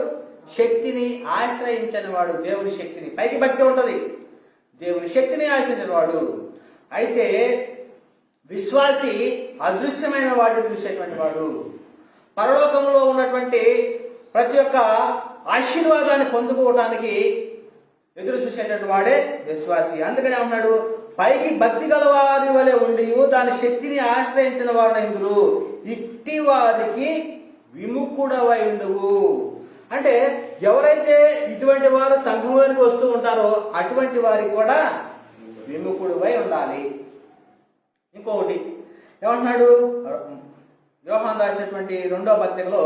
శక్తిని ఆశ్రయించని వాడు. దేవుని శక్తిని, పైకి భక్తి ఉంటది, దేవుని శక్తిని ఆశ్రయించిన వాడు. అయితే విశ్వాసి అదృశ్యమైన వాటిని చూసేటువంటి వాడు. పరలోకంలో ఉన్నటువంటి ప్రతి ఒక్క ఆశీర్వాదాన్ని పొందుకోవడానికి ఎదురు చూసేటువంటి వాడే విశ్వాసి. అందుకనే ఉన్నాడు, పైకి భక్తి గల వారి వలె ఉండి దాని శక్తిని ఆశ్రయించిన వారిని ఇందురు, ఇట్టి వారికి విముఖుడవై ఉండువు. అంటే ఎవరైతే ఇటువంటి వారు సంఘంలోనికి వస్తూ ఉంటారో అటువంటి వారికి కూడా విముఖుడవై ఉండాలి. ఇంకొకటి ఏమంటున్నాడు? యోహాను రాసినటువంటి 2వ పత్రికలో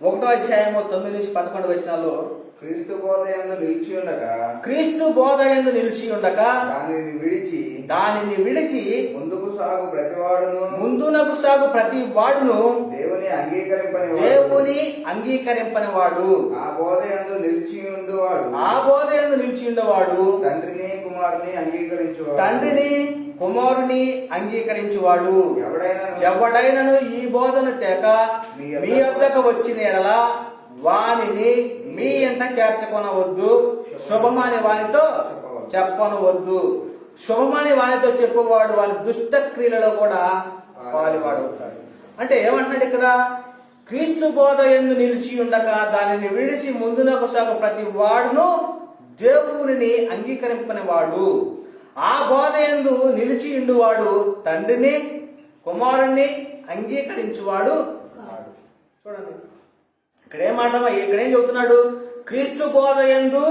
1వ అధ్యాయము 9 నుంచి 11 వచనాల్లో, క్రీస్తు బోధయందు నిలిచి ఉండక దానిని విడిచి ముందునకు సాగు ప్రతి వాడును దేవుని అంగీకరింపని వాడు. ఆ బోధయందు నిలిచి ఉండవాడు తండ్రిని కుమారుని అంగీకరించువాడు. ఎవడైనను ఈ బోధన తేక మీ వద్దకు వచ్చిన ఎడల వానిని మీ ఎంట చేర్చుకొనవద్దు, శుభమాని వానితో చెప్పనవద్దు. శుభమాని వానితో చెప్పువాడు వాని దుష్ట క్రియలలో కూడా పాలువాడు అవుతాడు. అంటే ఏమంటున్నాడు ఇక్కడ? క్రీస్తు బోధ యందు నిలిచి ఉండక దానిని విడిచి ముందునకు సాగు ప్రతి వాడును దేవునిని అంగీకరింపని వాడు. ఆ బోధ యందు నిలిచి ఉండువాడు తండ్రిని కుమారుణ్ణి అంగీకరించువాడు. చూడండి ఇక్కడేం చెబుతున్నాడు? క్రీస్తు బోధ యందు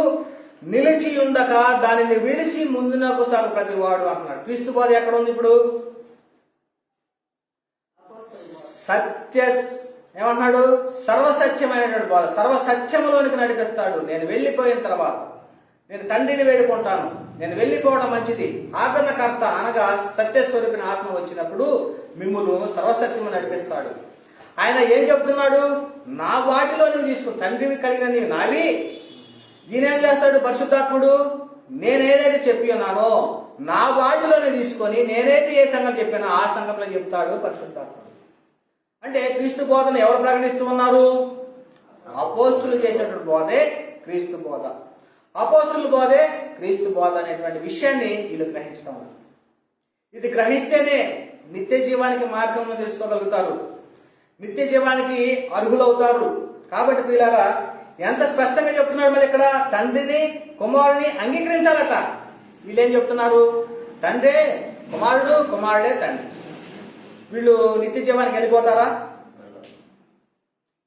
నిలిచి ఉండక దానిని విడిచి ముందునకు సాగు ప్రతి వాడు అంటున్నాడు. క్రీస్తు బోధ ఎక్కడ ఉంది ఇప్పుడు? సత్య ఏమన్నాడు? సర్వసత్యమైనటువంటి బోధ. సర్వసత్యములోనికి నడిపిస్తాడు. నేను వెళ్ళిపోయిన తర్వాత నేను తండ్రిని వేడుకుంటాను, నేను వెళ్ళిపోవడం మంచిది. ఆదరణకర్త అనగా సత్యస్వరూపిన ఆత్మ వచ్చినప్పుడు మిమ్మును సర్వసత్యము నడిపిస్తాడు. ఆయన ఏం చెప్తున్నాడు? నా వాటిలో నువ్వు తీసుకుని తండ్రివి కలిగిన నీవు నావి. ఈయనేం చేస్తాడు పరిశుద్ధాత్ముడు? నేనేదైతే చెప్పి ఉన్నానో నా వాటిలోనే తీసుకొని నేనైతే ఏ సంగతి చెప్పానో ఆ సంగతిలో చెప్తాడు పరిశుద్ధాత్ముడు. అంటే క్రీస్తు బోధను ఎవరు ప్రకటిస్తూ ఉన్నారు? అపోస్తులు చేసేటువంటి బోధే క్రీస్తు బోధ. అపోస్తుల బోధే క్రీస్తు బోధ అనేటువంటి విషయాన్ని వీళ్ళు గ్రహించడం. ఇది గ్రహిస్తేనే నిత్య జీవానికి మార్గంలో తెలుసుకోగలుగుతారు, నిత్య జీవానికి అర్హులవుతారు. కాబట్టి వీళ్ళగా ఎంత స్పష్టంగా చెప్తున్నాడు మరి ఇక్కడ? తండ్రిని కుమారుని అంగీకరించాలట. వీళ్ళేం చెప్తున్నారు? తండ్రే కుమారుడు, కుమారుడే తండ్రి. వీళ్ళు నిత్య జీవానికి వెళ్ళిపోతారా?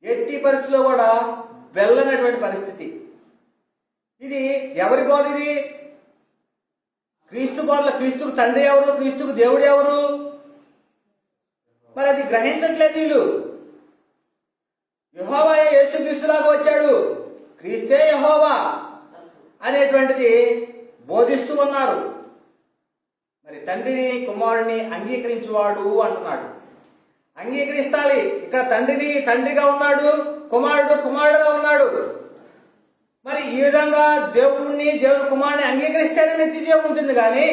ఎట్టి పరిస్థితిలో కూడా వెళ్ళనటువంటి పరిస్థితి. ఇది ఎవరి బోధ? ఇది క్రీస్తు బోధలో క్రీస్తుకు తండ్రి ఎవరు? క్రీస్తుకు దేవుడు ఎవరు? మరి అది గ్రహించట్లేదు వీళ్ళు. యెహోవా యేసుక్రీస్తులాగా వచ్చాడు, క్రీస్తే యెహోవా అనేటువంటిది బోధిస్తూ ఉన్నారు. మరి తండ్రిని కుమారుని అంగీకరించువాడు అంటున్నాడు. అంగీకరిస్తాలి. ఇక్కడ తండ్రిని తండ్రిగా ఉన్నాడు, కుమారుడు కుమారుడుగా ఉన్నాడు. మరి ఈ విధంగా దేవుడిని దేవుడి కుమారుని అంగీకరిస్తేనే నిత్య జీవం ఉంటుంది. కానీ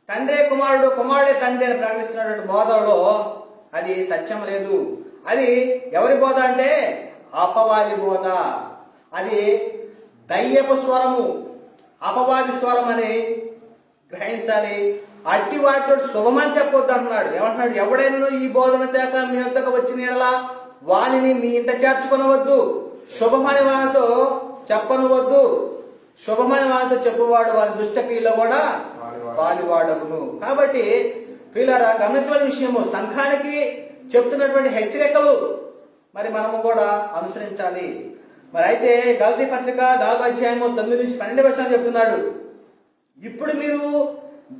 తండ్రే కుమారుడు, కుమారుడే తండ్రి అని ప్రకటిస్తున్నటువంటి బోధలో అది సత్యం లేదు. అది ఎవరి బోధ అంటే అపవాది బోధ. అది దయ్యపు స్వరము, అపవాది స్వరం అని గ్రహించాలి. అట్టి వాటితో శుభమని చెప్పొద్దు అంటున్నాడు. ఏమంటున్నాడు? ఎవడైనా ఈ బోధన చేత మీ వద్దకు వచ్చిన యెడల వానిని మీ ఇంట చేర్చుకొనవద్దు, శుభమని వానితో చెప్పనవద్దు. శుభమని వానితో చెప్పువాడు వాని దుష్టక్రియలో కూడా పాలివాడగును. కాబట్టి ప్రియులారా, గమనించవలసిన విషయము, సంఘానికి చెప్తున్నటువంటి హెచ్చరికలు మరి మనము కూడా అనుసరించాలి. మరి అయితే గలతీ పత్రిక 4వ అధ్యాయము 9-12 చెప్తున్నాడు. ఇప్పుడు మీరు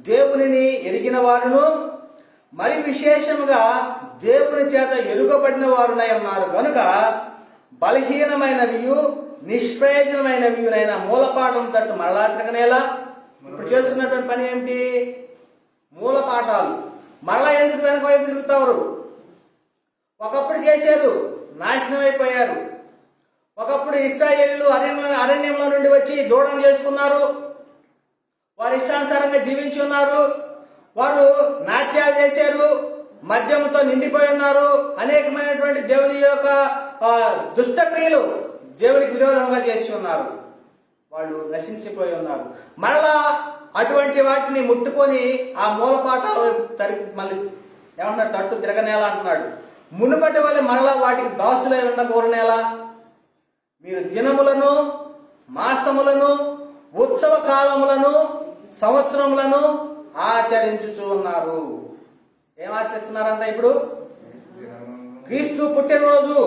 దేవునిని ఎరిగిన వారును మరి విశేషముగా దేవుని చేత ఎరుగబడిన వారునై ఉన్నారు గనుక బలహీనమైనవి నిష్ప్రయోజనమైనవినైన మూలపాఠం తట్టు మరలా తిరగనేలా. ఇప్పుడు చేస్తున్నటువంటి పని ఏమిటి? మూలపాఠాలు. మరలా ఎందుకు వెనక వైపు తిరుగుతారు? ఒకప్పుడు చేశారు, నాశనం అయిపోయారు. ఒకప్పుడు ఇశ్రాయేలీయులు అరణ్యంలో నుండి వచ్చి దూడను చేసుకున్నారు, వారి ఇష్టానుసారంగా జీవించి ఉన్నారు. వారు నాట్యాలు చేశారు, మద్యంతో నిండిపోయి ఉన్నారు. అనేకమైనటువంటి దేవుని యొక్క దుష్టక్రియలు దేవునికి విరోధంగా చేసి ఉన్నారు. వాళ్ళు నశించిపోయి ఉన్నారు. మరలా అటువంటి వాటిని ముట్టుకొని ఆ మూలపాఠాల మళ్ళీ ఏమన్నా తట్టు తిరగనేలా అంటున్నాడు. మునుపటి వల్ల మరలా వాటికి దాసులై ఉండకూడనేలా. మీరు దినములను, మాసములను, ఉత్సవ కాలములను, సంవత్సరములను ఆచరించుచూ ఉన్నారు. ఏం ఆచరిస్తున్నారంట? ఇప్పుడు క్రీస్తు పుట్టినరోజు,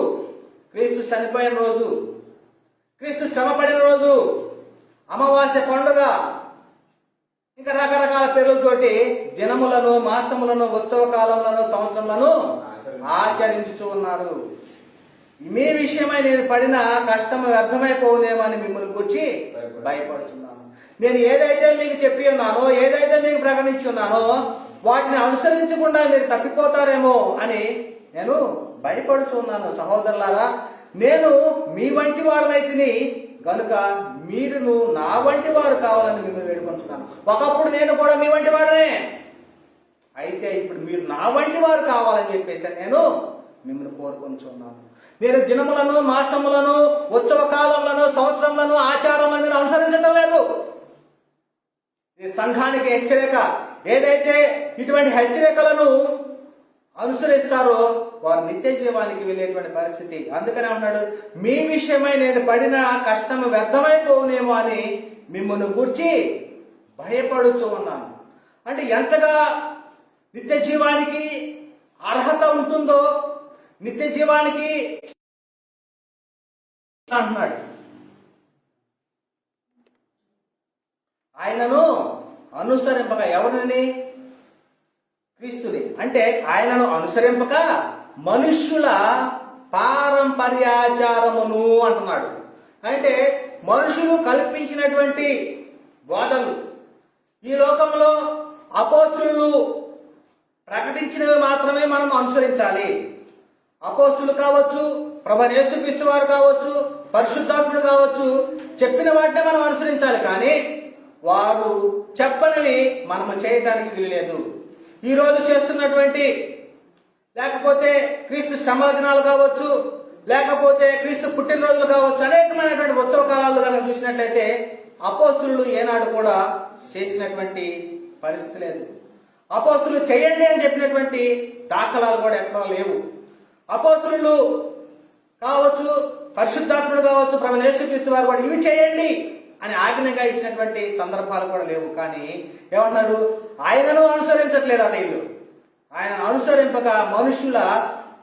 క్రీస్తు చనిపోయిన రోజు, క్రీస్తు శ్రమపడిన రోజు, అమావాస్య పండుగ, ఇంకా రకరకాల పేర్లతోటి దినములను, మాసములను, ఉత్సవ కాలములను, సంవత్సరములను ఆచరించుచూ ఉన్నారు. మీ విషయమై నేను పడిన కష్టం వ్యర్థమైపోనేమో అని మిమ్మల్ని గురించి భయపడుతున్నాను. నేను ఏదైతే మీకు చెప్పి ఉన్నానో, ఏదైతే మీకు ప్రకటించి ఉన్నానో వాటిని అనుసరించకుండా మీరు తప్పిపోతారేమో అని నేను భయపడుతున్నాను. సహోదరులారా, నేను మీ వంటి వారినైతిని గనుక మీరును నా వంటి వారు కావాలని మిమ్మల్ని వేడుకుంటున్నాను. ఒకప్పుడు నేను కూడా మీ వంటి వాడనే, అయితే ఇప్పుడు మీరు నా వంటి వారు కావాలని చెప్పేసి నేను మిమ్మల్ని కోరుకుంటున్నాను. నేను దినములను, మాసములను, ఉత్సవ కాలములను, సంవత్సరములను, ఆచారములను మీరు అనుసరించడం లేదు. ఇది సంఘానికి హెచ్చరిక. ఏదైతే ఇటువంటి హెచ్చరికలను అనుసరిస్తారో వారు నిత్య జీవానికి వెళ్ళేటువంటి పరిస్థితి. అందుకనే అన్నాడు, మీ విషయమై నేను పడిన కష్టం వ్యర్థమైపోవునేమో అని మిమ్మల్ని గూర్చి భయపడుచు ఉన్నాను. అంటే ఎంతగా నిత్య జీవానికి అర్హత ఉంటుందో, నిత్య జీవానికి అంటున్నాడు. ఆయనను అనుసరింపక, ఎవరిని? క్రీస్తుని. అంటే ఆయనను అనుసరింపక మనుష్యుల పారంపర్యాచారమును అంటున్నాడు. అంటే మనుషులు కల్పించినటువంటి బోధలు, ఈ లోకంలో అపోస్తులు ప్రకటించినవి మాత్రమే మనం అనుసరించాలి. అపోస్తులు కావచ్చు, ప్రభువైన యేసుక్రీస్తు వారు కావచ్చు, పరిశుద్ధాత్ముడు కావచ్చు, చెప్పిన వాటినే మనం అనుసరించాలి. కానీ వారు చెప్పనివి మనము చేయటానికి వీలులేదు. ఈ రోజు చేస్తున్నటువంటి, లేకపోతే క్రీస్తు శ్రమల దినాలు కావచ్చు, లేకపోతే క్రీస్తు పుట్టినరోజులు కావచ్చు, అనేకమైనటువంటి ఉత్సవ కాలాలు కనుక చూసినట్లయితే అపోస్తులు ఏనాడు కూడా చేసినటువంటి పరిస్థితి లేదు. అపోస్తులు చేయండి అని చెప్పినటువంటి దాఖలాలు కూడా ఎక్కడా లేవు. అపోస్తులు కావచ్చు, పరిశుద్ధాత్ముడు కావచ్చు, ప్రభువైన యేసుక్రీస్తు వారు కూడా ఇవి చేయండి అని ఆజ్ఞగా ఇచ్చినటువంటి సందర్భాలు కూడా లేవు. కానీ ఏమన్నాడు? ఆయనను అనుసరించట్లేదు వీళ్ళు. ఆయన అనుసరింపక మనుషుల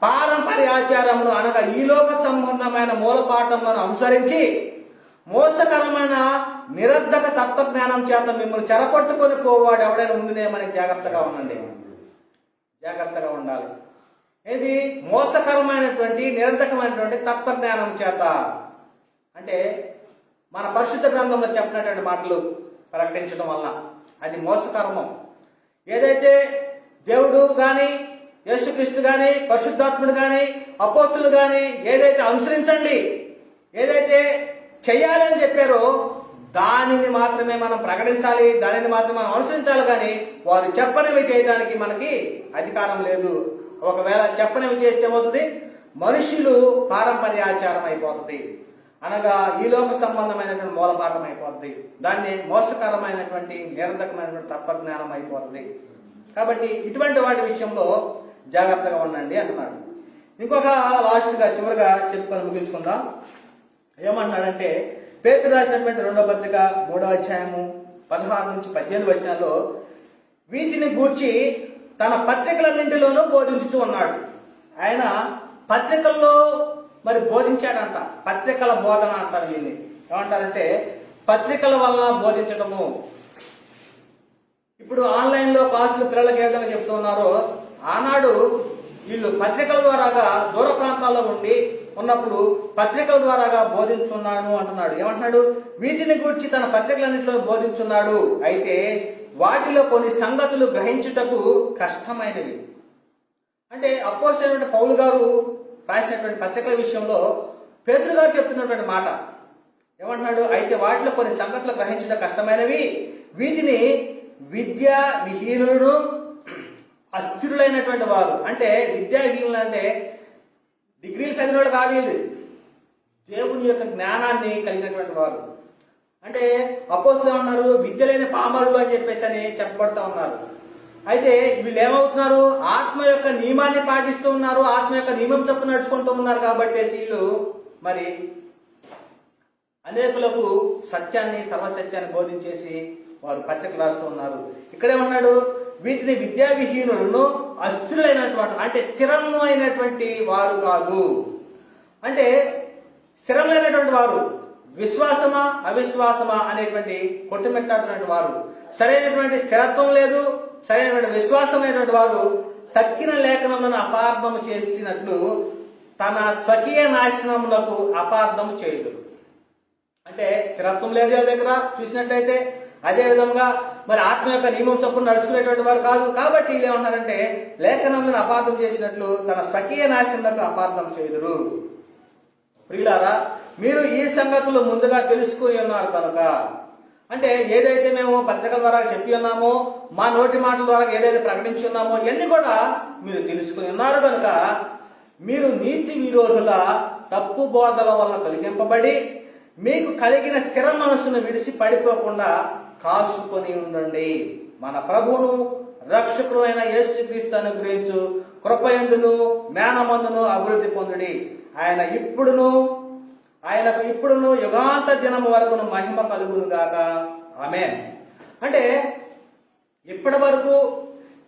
పారంపర్యాచారమును అనగా ఈ లోక సంబంధమైన మూలపాఠములను అనుసరించి మోసకరమైన నిరర్ధక తత్వజ్ఞానం చేత మిమ్మల్ని చెరపట్టుకొని పోవాడు ఎవడైనా ఉండినేమని జాగ్రత్తగా ఉండండి. జాగ్రత్తగా ఉండాలి. ఇది మోసకరమైనటువంటి నిరర్ధకమైనటువంటి తత్వజ్ఞానం చేత, అంటే మన పరిశుద్ధ గ్రంథంలో చెప్పినటువంటి మాటలు ప్రకటించడం వల్ల అది మోసకర్మం. ఏదైతే దేవుడు గాని, యేసుక్రీస్తు గాని, పరిశుద్ధాత్ముడు గాని, అపోస్తులు గాని ఏదైతే అనుసరించండి, ఏదైతే చెయ్యాలని చెప్పారో దానిని మాత్రమే మనం ప్రకటించాలి, దానిని మాత్రమే మనం అనుసరించాలి. కానీ వారు చెప్పనివి చేయడానికి మనకి అధికారం లేదు. ఒకవేళ చెప్పనివి చేస్తే ఏమవుతుంది? మనుషులు పారంపర్యాచారం అయిపోతుంది, అనగా ఈ లోక సంబంధమైనటువంటి మూలపాఠం అయిపోతుంది. దాన్ని మోసకరమైనటువంటి నిరర్ధకమైనటువంటి తత్వజ్ఞానం అయిపోతుంది. కాబట్టి ఇటువంటి వాటి విషయంలో జాగ్రత్తగా ఉండండి అంటున్నాడు. ఇంకొక లాస్ట్గా చివరిగా చెప్పుకొని ముగించుకుందాం. ఏమన్నాడంటే, పేతురు రాసినటువంటి 2వ పత్రిక 3వ అధ్యాయము 16 నుంచి 18 వచనాల్లో వీటిని గూర్చి తన పత్రికలన్నింటిలోనూ బోధించుతూ ఉన్నాడు. ఆయన పత్రికల్లో మరి బోధించాడంట. పత్రికల బోధన అంటారు దీన్ని. ఏమంటారంటే పత్రికల వల్ల బోధించడము. ఇప్పుడు ఆన్లైన్లో క్లాసులు పిల్లలకి ఏ విధంగా చెప్తూ ఉన్నారో, ఆనాడు వీళ్ళు పత్రికల ద్వారాగా దూర ప్రాంతాల్లో ఉన్నప్పుడు పత్రికల ద్వారాగా బోధించున్నాను అంటున్నాడు. ఏమంటున్నాడు? వీటిని గురించి తన పత్రికలన్నింటిలో బోధించున్నాడు. అయితే వాటిలో కొన్ని సంగతులు గ్రహించుటకు కష్టమైనవి. అంటే అపోస్తలుడైన పౌలు గారు రాసినటువంటి పత్రికల విషయంలో పేతురు గారు చెప్తున్నటువంటి మాట ఏమంటున్నాడు? అయితే వాటిలో కొన్ని సంగతులు గ్రహించుట కష్టమైనవి, వీటిని విద్యా విహీనులను అస్థిరులైనటువంటి వారు, అంటే విద్యా విహీనులు అంటే డిగ్రీలు చదివినోడు కాదు, వీళ్ళు దేవుని యొక్క జ్ఞానాన్ని కలిగినటువంటి వారు. అంటే అపోస్తలులు ఉన్నారు విద్య లేని పామరులు అని చెప్పేసి అని చెప్పబడుతూ ఉన్నారు. అయితే వీళ్ళు ఏమవుతున్నారు? ఆత్మ యొక్క నియమాన్ని పాటిస్తూ ఉన్నారు, ఆత్మ యొక్క నియమం చొప్పున నడుచుకుంటూ ఉన్నారు. కాబట్టి వీళ్ళు మరి అనేకులకు సత్యాన్ని, సర్వసత్యాన్ని బోధించేసి వారు పత్రికలు రాస్తూ ఉన్నారు. ఇక్కడేమన్నాడు? వీటిని విద్యా విహీనులను అస్థిరులైనటువంటి, అంటే స్థిరము అయినటువంటి వారు కాదు. అంటే స్థిరమైనటువంటి వారు విశ్వాసమా అవిశ్వాసమా అనేటువంటి కొట్టుమెట్టాడుతున్నటువంటి వారు, సరైనటువంటి స్థిరత్వం లేదు, సరైనటువంటి విశ్వాసం అయినటువంటి వారు తక్కిన లేఖనములను అపార్థము చేసినట్లు తన స్వకీయ నాశనములకు అపార్థము చేయదు. అంటే స్థిరత్వం లేదు వాళ్ళ దగ్గర చూసినట్లయితే. అదే విధంగా మరి ఆత్మ యొక్క నియమం చొప్పున నడుచుకునేటువంటి వారు కాదు. కాబట్టి వీళ్ళు ఏమంటారంటే లేఖనములను అపార్థం చేసినట్లు తన స్వకీయ నాశనములకు అపార్థం చేయుదురు. ప్రియులారా, మీరు ఈ సంగతులు ముందుగా తెలుసుకుని ఉన్నారు కనుక, అంటే ఏదైతే మేము పత్రికల ద్వారా చెప్పి ఉన్నామో, మా నోటి మాటల ద్వారా ఏదైతే ప్రకటించి ఉన్నామో ఇవన్నీ కూడా మీరు తెలుసుకుని ఉన్నారు కనుక మీరు నీతి విరోధుల తప్పు బోధల వల్ల తొలగింపబడి మీకు కలిగిన స్థిర మనస్సును విడిచి పడిపోకుండా కాసుకొని ఉండండి. మన ప్రభువును రక్షకుడు అయిన యేసుక్రీస్తు అనుగ్రహించు కృపయందును జ్ఞానమందును అభివృద్ధి పొందుడి. ఆయనకు ఇప్పుడును యుగాంత దినం వరకును మహిమ కలుగును గాక. ఆమేన్. అంటే ఇప్పటి వరకు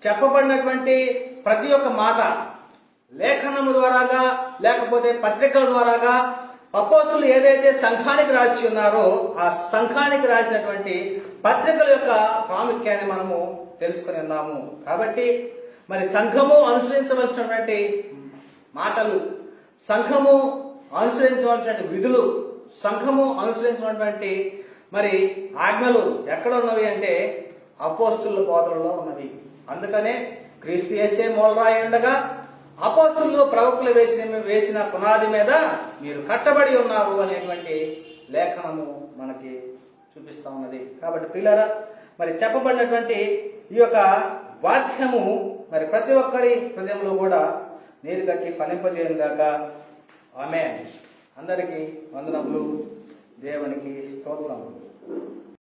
చెప్పబడినటువంటి ప్రతి ఒక్క మాట లేఖనము ద్వారాగా లేకపోతే పత్రికల ద్వారాగా అపోస్తులు ఏదైతే సంఘానికి రాసి ఉన్నారో ఆ సంఘానికి రాసినటువంటి పత్రికల యొక్క ప్రాముఖ్యాన్ని మనము తెలుసుకుని ఉన్నాము. కాబట్టి మరి సంఘము అనుసరించవలసినటువంటి మాటలు, సంఘము అనుసరించవలసినటువంటి విధులు, సంఘము అనుసరించినటువంటి మరి ఆజ్ఞలు ఎక్కడ ఉన్నవి అంటే అపోస్తుల బోధనలో ఉన్నవి. అందుకనే క్రీస్తు యేసే మూలరాయి ఉండగా అపోస్తులు ప్రవక్తలు వేసిన పునాది మీద మీరు కట్టబడి ఉన్నారు అనేటువంటి లేఖనము మనకి చూపిస్తా ఉన్నది. కాబట్టి పిల్లరా, మరి చెప్పబడినటువంటి ఈ యొక్క వాక్యము మరి ప్రతి ఒక్కరి హృదయంలో కూడా నీరు కట్టి ఫలింపజేయను గాక. ఆమేన్. అందరికీ వందనములు. దేవునికి స్తోత్రములు.